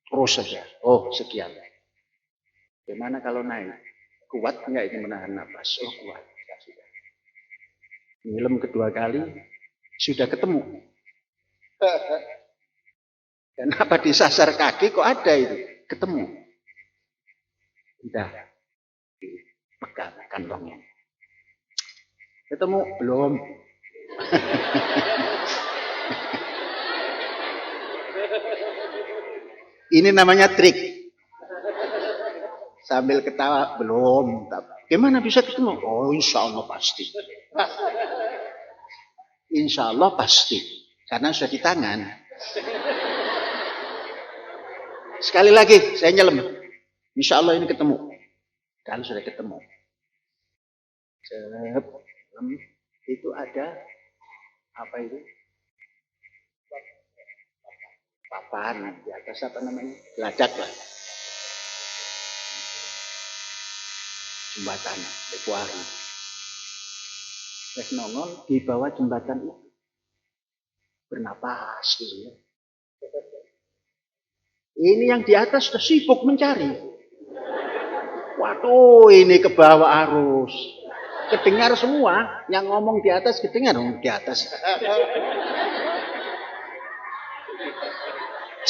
Terus saja. Oh, sekian. Gimana kalau naik? Kuat nggak ini menahan nafas? Oh, kuat. Ngilam kedua kali, sudah ketemu. Kenapa disasar kaki kok ada itu? Ketemu. Udah dipegang kantongnya. Ketemu? Belum. Ini namanya trik. Sambil ketawa, belum. Gimana bisa ketemu? Oh, insya Allah pasti. Insya Allah pasti. Karena sudah di tangan. Sekali lagi, saya nyelam. Insya Allah ini ketemu. Kalau sudah ketemu. Itu ada, apa itu? Papan. Di atas apa namanya? Geladak lah. Jembatan Lekuari. Saya nongol di bawah jembatan itu. Bernapas gitu ya. Ini yang di atas sudah sibuk mencari. Waduh, ini ke bawah arus. Kedengar semua, yang ngomong di atas kedengar di atas.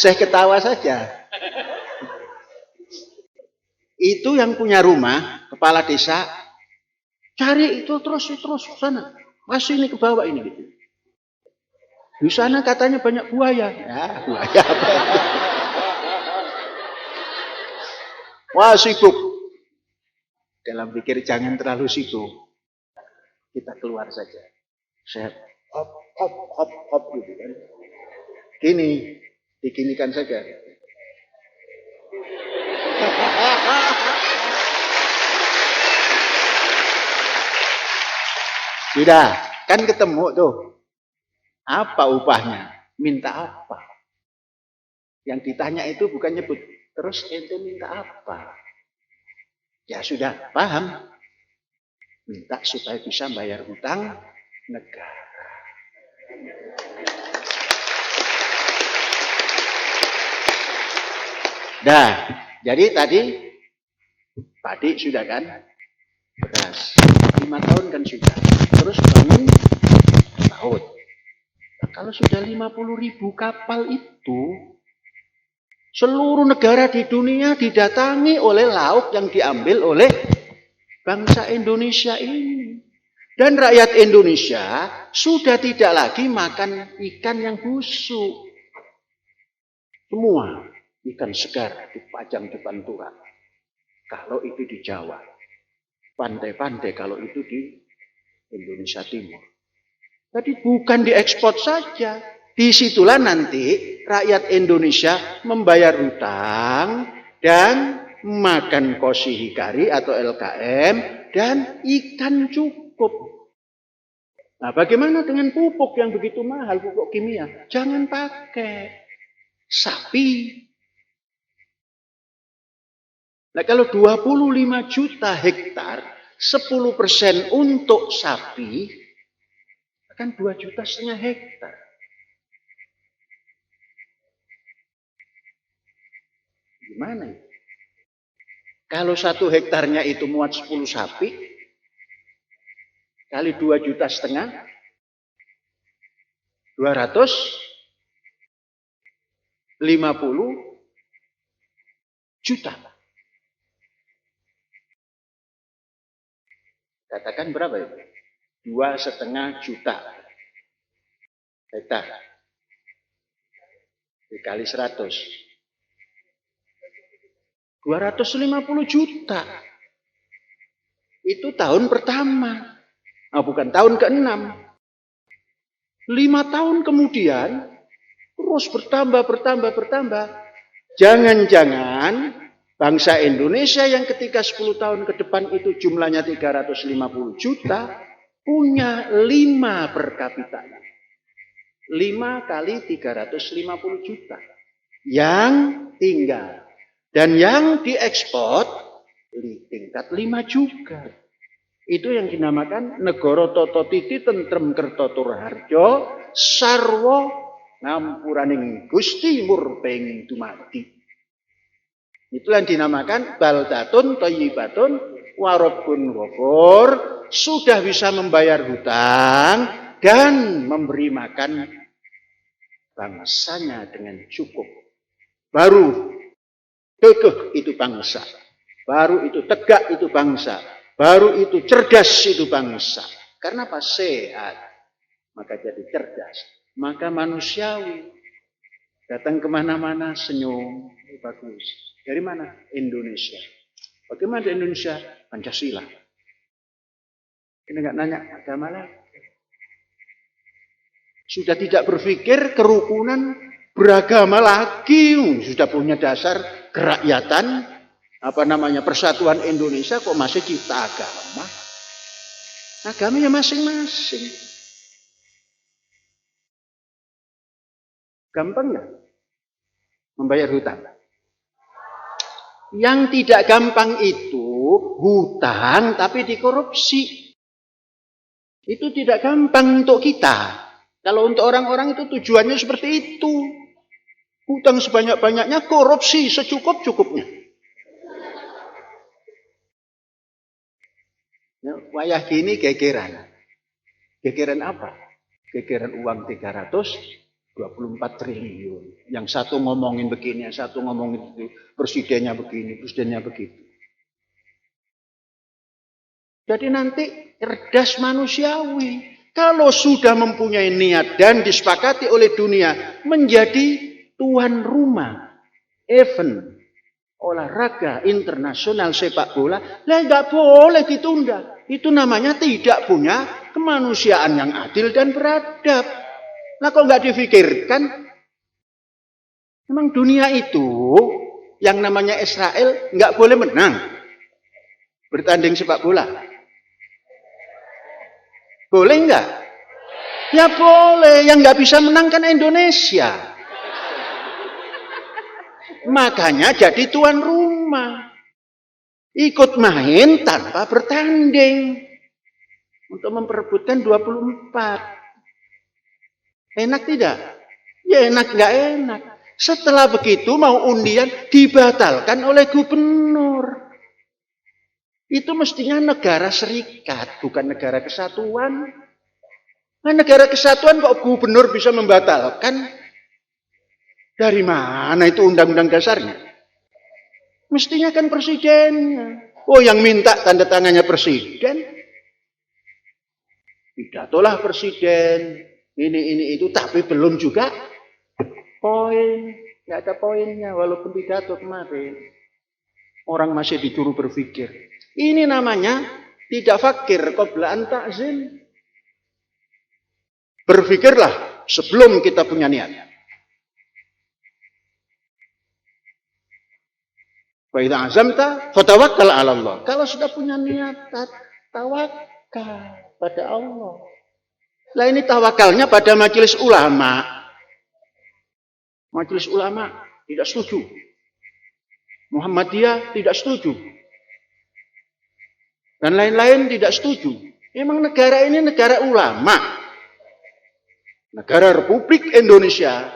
Saya ketawa saja. Itu yang punya rumah, kepala desa, cari itu terus sana. Masih ini ke bawah ini gitu. Di sana katanya banyak buaya. Ya, buaya apa? Wah, sibuk. Dalam pikir jangan terlalu sibuk. Kita keluar saja. Saya hop gitu kan. Gini, diginikan saja. Sudah, kan ketemu tuh. Apa upahnya? Minta apa? Yang ditanya itu bukan nyebut. Terus ente minta apa? Ya sudah, paham. Minta supaya bisa bayar hutang negara. Dah, jadi tadi padi sudah kan? Beras. 5 tahun kan sudah. Terus bangun laut. Nah, kalau sudah 50.000 kapal itu, seluruh negara di dunia didatangi oleh lauk yang diambil oleh bangsa Indonesia ini. Dan rakyat Indonesia sudah tidak lagi makan ikan yang busuk. Semua ikan segar dipajang di pantura. Kalau itu di Jawa. Pantai-pantai kalau itu di Indonesia Timur. Jadi bukan diekspor saja. Disitulah nanti rakyat Indonesia membayar hutang dan makan kosi hikari atau LKM dan ikan cukup. Nah, bagaimana dengan pupuk yang begitu mahal, pupuk kimia? Jangan pakai. Sapi. Nah, kalau 25 juta hektar, 10% untuk sapi, akan 2,5 juta hektar. Gimana ya? Kalau 1 hektarnya itu muat 10 sapi, kali 2,5 juta, 250 juta. Katakan berapa itu? 2,5 juta hektar. Dikali 100. 250 juta. Itu tahun pertama. Nah, bukan tahun ke-6. 5 tahun kemudian, terus bertambah. Jangan-jangan bangsa Indonesia yang ketika 10 tahun ke depan itu jumlahnya 350 juta, punya 5 per kapita. 5 kali 350 juta. Yang tinggal. Dan yang diekspor di tingkat 5 juga. Itu yang dinamakan negara tata titi tentrem kerta tur harja sarwa ngampuraning Gusti murping dumadi. Itu yang dinamakan baldatun thayyibatun wa rabbun ghafur sudah bisa membayar hutang dan memberi makan bangsanya dengan cukup, baru kekeh itu bangsa, baru itu tegak itu bangsa, baru itu cerdas itu bangsa. Karena apa? Sehat, maka jadi cerdas, maka manusiawi. Datang kemana-mana senyum, bagus. Dari mana? Indonesia. Bagaimana di Indonesia? Pancasila. Ini nggak nanya agama lah. Sudah tidak berpikir kerukunan beragama lagi. Sudah punya dasar kerakyatan, persatuan Indonesia, kok masih cipta agama. Agamanya masing-masing. Gampang nggak membayar hutang? Yang tidak gampang itu hutang tapi dikorupsi. Itu tidak gampang untuk kita. Kalau untuk orang-orang itu tujuannya seperti itu. Hutang sebanyak-banyaknya, korupsi secukup-cukupnya. Ya, wayah gini gegeran. Gegeran apa? Gegeran uang 324 triliun. Yang satu ngomongin begini, yang satu ngomongin itu. Presidennya begini, presidennya begitu. Jadi nanti cerdas manusiawi. Kalau sudah mempunyai niat dan disepakati oleh dunia menjadi tuan rumah event olahraga internasional sepak bola, lah nggak boleh ditunda. Itu namanya tidak punya kemanusiaan yang adil dan beradab. Nah kok nggak difikirkan? Memang dunia itu yang namanya Israel nggak boleh menang bertanding sepak bola. Boleh nggak? Ya boleh. Yang nggak bisa menang kan Indonesia. Makanya jadi tuan rumah. Ikut main tanpa bertanding. Untuk memperebutkan 24. Enak tidak? Ya enak nggak enak. Setelah begitu mau undian dibatalkan oleh gubernur. Itu mestinya negara serikat, bukan negara kesatuan. Nah, negara kesatuan kok gubernur bisa membatalkan? Dari mana itu undang-undang dasarnya? Mestinya kan presidennya. Oh, yang minta tanda tangannya presiden. Pidatolah presiden. Ini itu, tapi belum juga poin. Nggak ada poinnya, walaupun pidato kemarin. Orang masih disuruh berpikir. Ini namanya tidak fakir qabla an ta'zim. Berpikirlah sebelum kita punya niat. Wa idza azamta fatawakkal 'ala Allah. Kalau sudah punya niat, tawakal pada Allah. Lah ini tawakalnya pada majelis ulama. Majelis ulama tidak setuju. Muhammadiyah tidak setuju. Dan lain-lain tidak setuju. Memang negara ini negara ulama. Negara Republik Indonesia.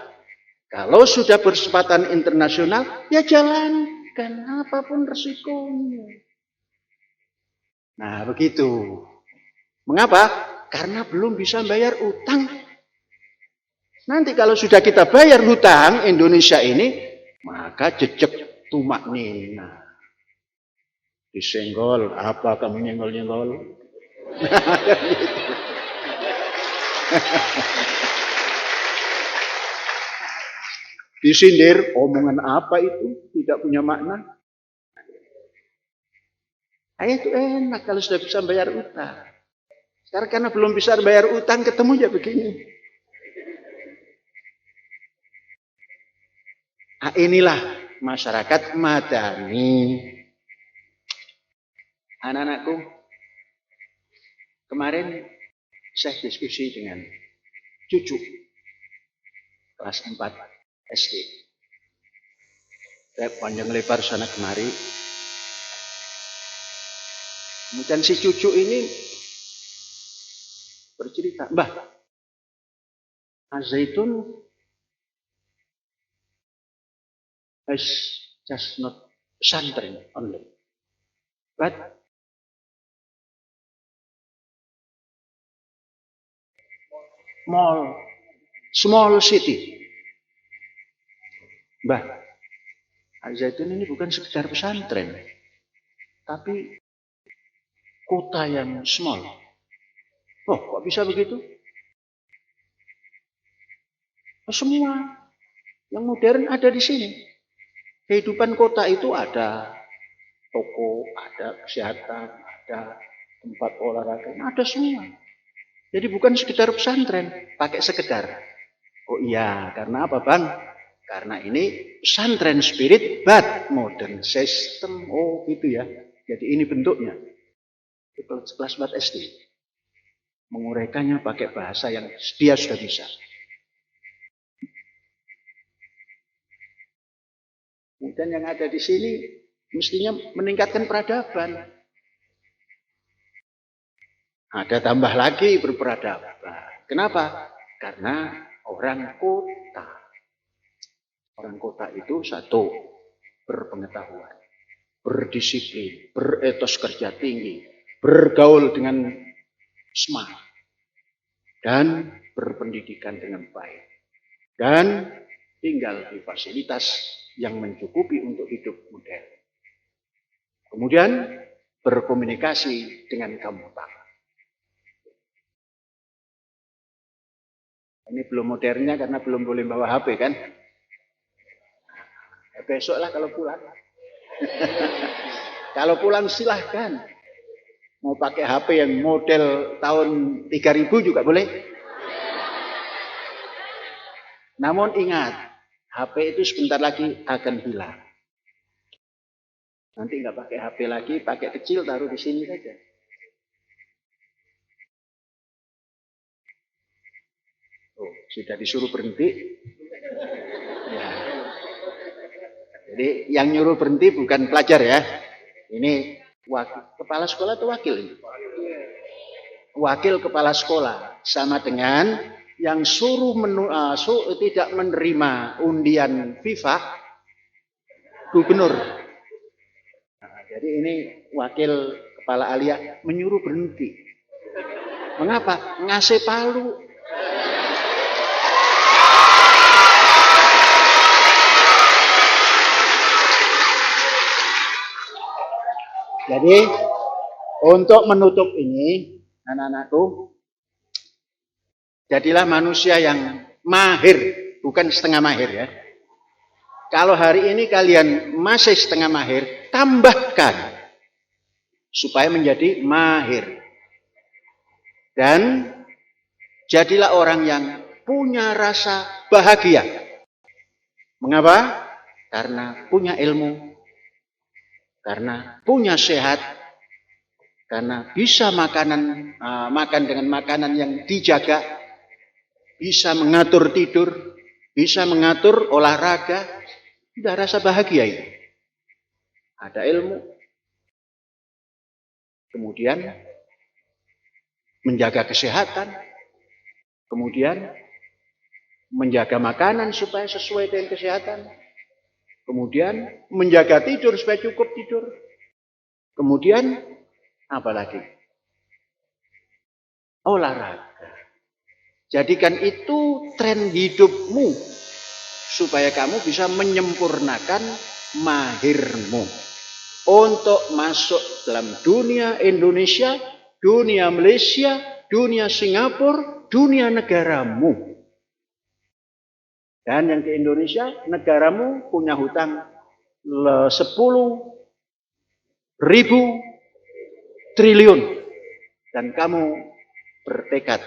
Kalau sudah bersepakatan internasional, ya jalankan apapun resikonya. Nah, begitu. Mengapa? Karena belum bisa bayar utang. Nanti kalau sudah kita bayar hutang Indonesia ini, maka jejak tumak nina. Disenggol, apa kamu nyenggol-nyenggol? Disindir, omongan apa itu? Tidak punya makna. Itu enak kalau sudah bisa bayar utang. Sekarang karena belum bisa bayar utang, ketemu ya begini. Nah, inilah masyarakat madani. Anak-anakku, kemarin saya diskusi dengan cucu kelas 4 SD. Saya panjang lebar sana kemari. Kemudian si cucu ini bercerita, Mbah, Az-Zaitun is just not something only, but mall, small city. Mbah, Al-Zaitun ini bukan sekedar pesantren, tapi kota yang small. Oh, kok bisa begitu? Oh, semua yang modern ada di sini. Kehidupan kota itu ada toko, ada kesehatan, ada tempat olahraga, ada semua. Jadi bukan sekedar pesantren, pakai sekedar. Oh iya, karena apa Bang? Karena ini pesantren spirit but modern system. Oh gitu ya. Jadi ini bentuknya. Kelas 4 SD. Menguraikannya pakai bahasa yang dia sudah bisa. Kemudian yang ada di sini mestinya meningkatkan peradaban. Ada tambah lagi berperadaban. Kenapa? Karena orang kota. Orang kota itu satu, berpengetahuan, berdisiplin, beretos kerja tinggi, bergaul dengan smart, dan berpendidikan dengan baik. Dan tinggal di fasilitas yang mencukupi untuk hidup modern. Kemudian berkomunikasi dengan kaum utama. Ini belum modernnya karena belum boleh bawa HP kan? Besok lah kalau pulang. Kalau pulang silahkan. Mau pakai HP yang model tahun 3000 juga boleh. Namun ingat, HP itu sebentar lagi akan hilang. Nanti nggak pakai HP lagi, pakai kecil taruh di sini saja. Oh, sudah disuruh berhenti. Ya. Jadi yang nyuruh berhenti bukan pelajar ya. Ini kepala sekolah atau wakil ini? Wakil kepala sekolah sama dengan yang suruh tidak menerima undian FIFA gubernur. Nah, jadi ini wakil kepala alia menyuruh berhenti. Mengapa? Ngasih palu. Jadi untuk menutup ini, anak-anakku, jadilah manusia yang mahir, bukan setengah mahir ya. Kalau hari ini kalian masih setengah mahir, tambahkan supaya menjadi mahir. Dan jadilah orang yang punya rasa bahagia. Mengapa? Karena punya ilmu. Karena punya sehat, karena bisa makan dengan makanan yang dijaga, bisa mengatur tidur, bisa mengatur olahraga, sudah rasa bahagia itu. Ada ilmu, kemudian menjaga kesehatan, kemudian menjaga makanan supaya sesuai dengan kesehatan, kemudian menjaga tidur supaya cukup tidur. Kemudian apa lagi? Olahraga. Jadikan itu tren hidupmu supaya kamu bisa menyempurnakan mahirmu untuk masuk dalam dunia Indonesia, dunia Malaysia, dunia Singapura, dunia negaramu. Dan yang ke Indonesia, negaramu punya hutang 10.000 triliun. Dan kamu bertekad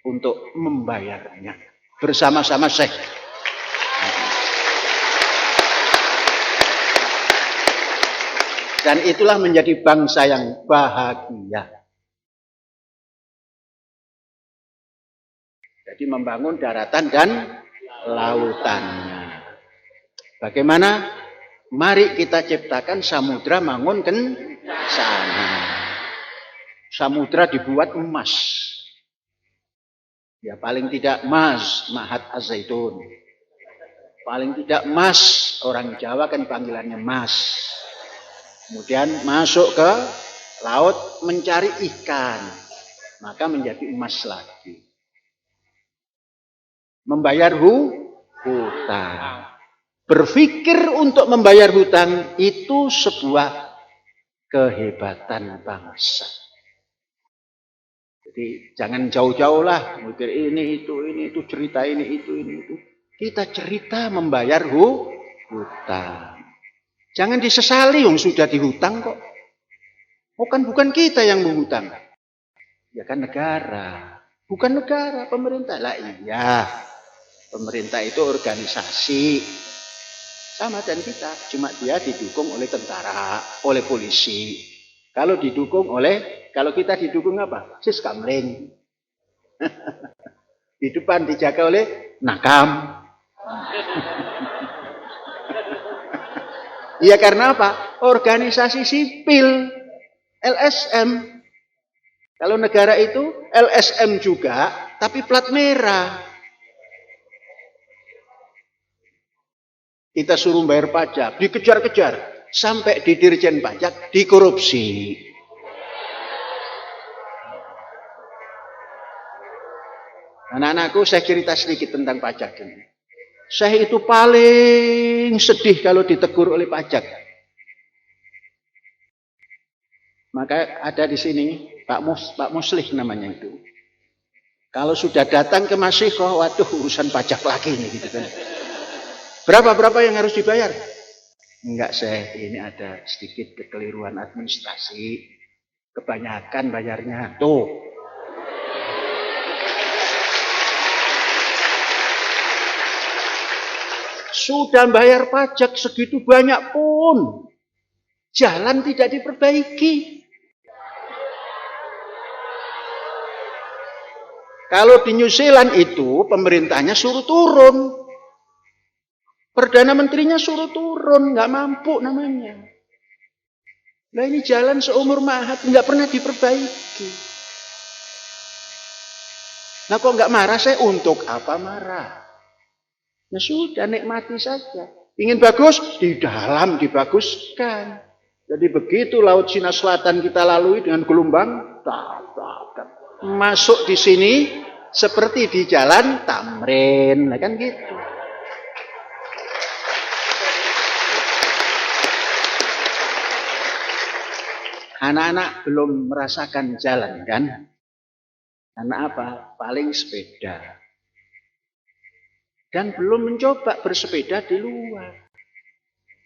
untuk membayarnya bersama-sama saya. Dan itulah menjadi bangsa yang bahagia. Jadi membangun daratan dan lautannya. Bagaimana? Mari kita ciptakan samudra mangunkan sana. Samudra dibuat emas. Ya paling tidak emas, Mahat Az-Zaitun. Paling tidak emas, orang Jawa kan panggilannya mas. Kemudian masuk ke laut mencari ikan. Maka menjadi emas lagi. membayar hutang. Berpikir untuk membayar hutang itu sebuah kehebatan bangsa. Jadi jangan jauh-jauh lah, mikir ini itu, cerita ini itu. Kita cerita membayar hutang. Jangan disesali yang sudah dihutang kok. Bukan kita yang menghutang. Ya kan negara. Bukan negara, pemerintah. Lah iya. Pemerintah itu organisasi. Sama dan kita. Cuma dia didukung oleh tentara, oleh polisi. Kalau kita didukung apa? Siskamling. Di depan dijaga oleh nakam. Iya karena apa? Organisasi sipil. LSM. Kalau negara itu LSM juga, tapi plat merah. Kita suruh bayar pajak, dikejar-kejar. Sampai di Dirjen Pajak, dikorupsi. Anak-anakku, saya cerita sedikit tentang pajak ini. Saya itu paling sedih kalau ditegur oleh pajak. Maka ada di sini Pak Muslih namanya itu. Kalau sudah datang ke Masyihoh, waduh urusan pajak lagi nih gitu kan. Berapa yang harus dibayar? Enggak, ini ada sedikit kekeliruan administrasi. Kebanyakan bayarnya. Tuh. Sudah bayar pajak segitu banyak pun jalan tidak diperbaiki. Kalau di New Zealand itu pemerintahnya suruh turun. Perdana Menterinya suruh turun, nggak mampu namanya. Nah ini jalan seumur mahat, nggak pernah diperbaiki. Nah kok nggak marah saya? Untuk apa marah? Ya sudah, nikmati saja. Ingin bagus? Di dalam dibaguskan. Jadi begitu Laut Cina Selatan kita lalui dengan gelombang, masuk di sini seperti di jalan Tamrin, nah kan gitu. Anak-anak belum merasakan jalan kan? Karena apa? Paling sepeda. Dan belum mencoba bersepeda di luar.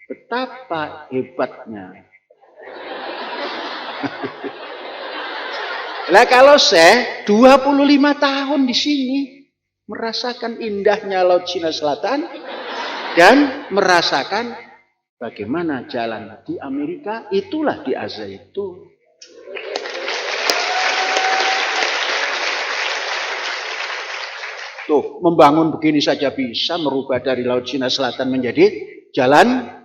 Betapa hebatnya. Lah kalau saya 25 tahun di sini merasakan indahnya Laut Cina Selatan dan merasakan bagaimana jalan di Amerika, itulah di Asia itu. Tuh, membangun begini saja bisa merubah dari Laut Cina Selatan menjadi jalan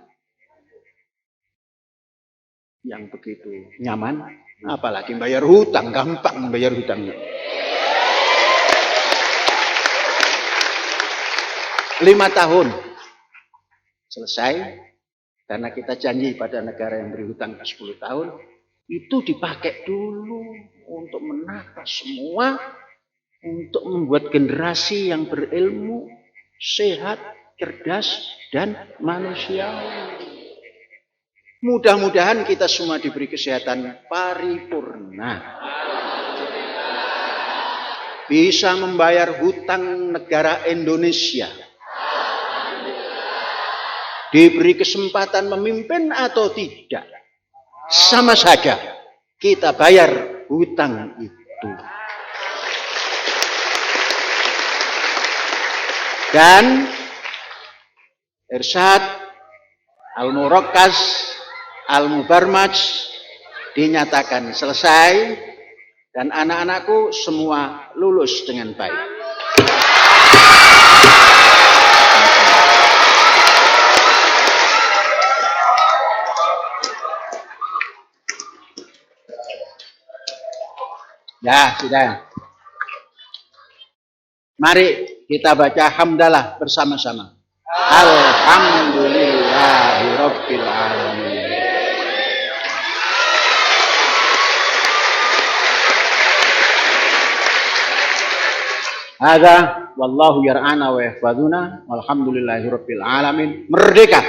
yang begitu nyaman. Apalagi bayar hutang, gampang bayar hutangnya. 5 tahun selesai, karena kita janji pada negara yang beri hutang 10 tahun, itu dipakai dulu untuk menata semua, untuk membuat generasi yang berilmu, sehat, cerdas, dan manusiawi. Mudah-mudahan kita semua diberi kesehatan paripurna. Bisa membayar hutang negara Indonesia. Diberi kesempatan memimpin atau tidak. Sama saja kita bayar hutang itu. Dan Irsyad Al-Murakkaz Al-Mubarmaj dinyatakan selesai dan anak-anakku semua lulus dengan baik. Ya, sudah. Mari kita baca hamdalah bersama-sama. Alhamdulillahirabbil alamin. Hadza wallahu yar'ana wa yahfazuna walhamdulillahirabbil alamin. Merdeka.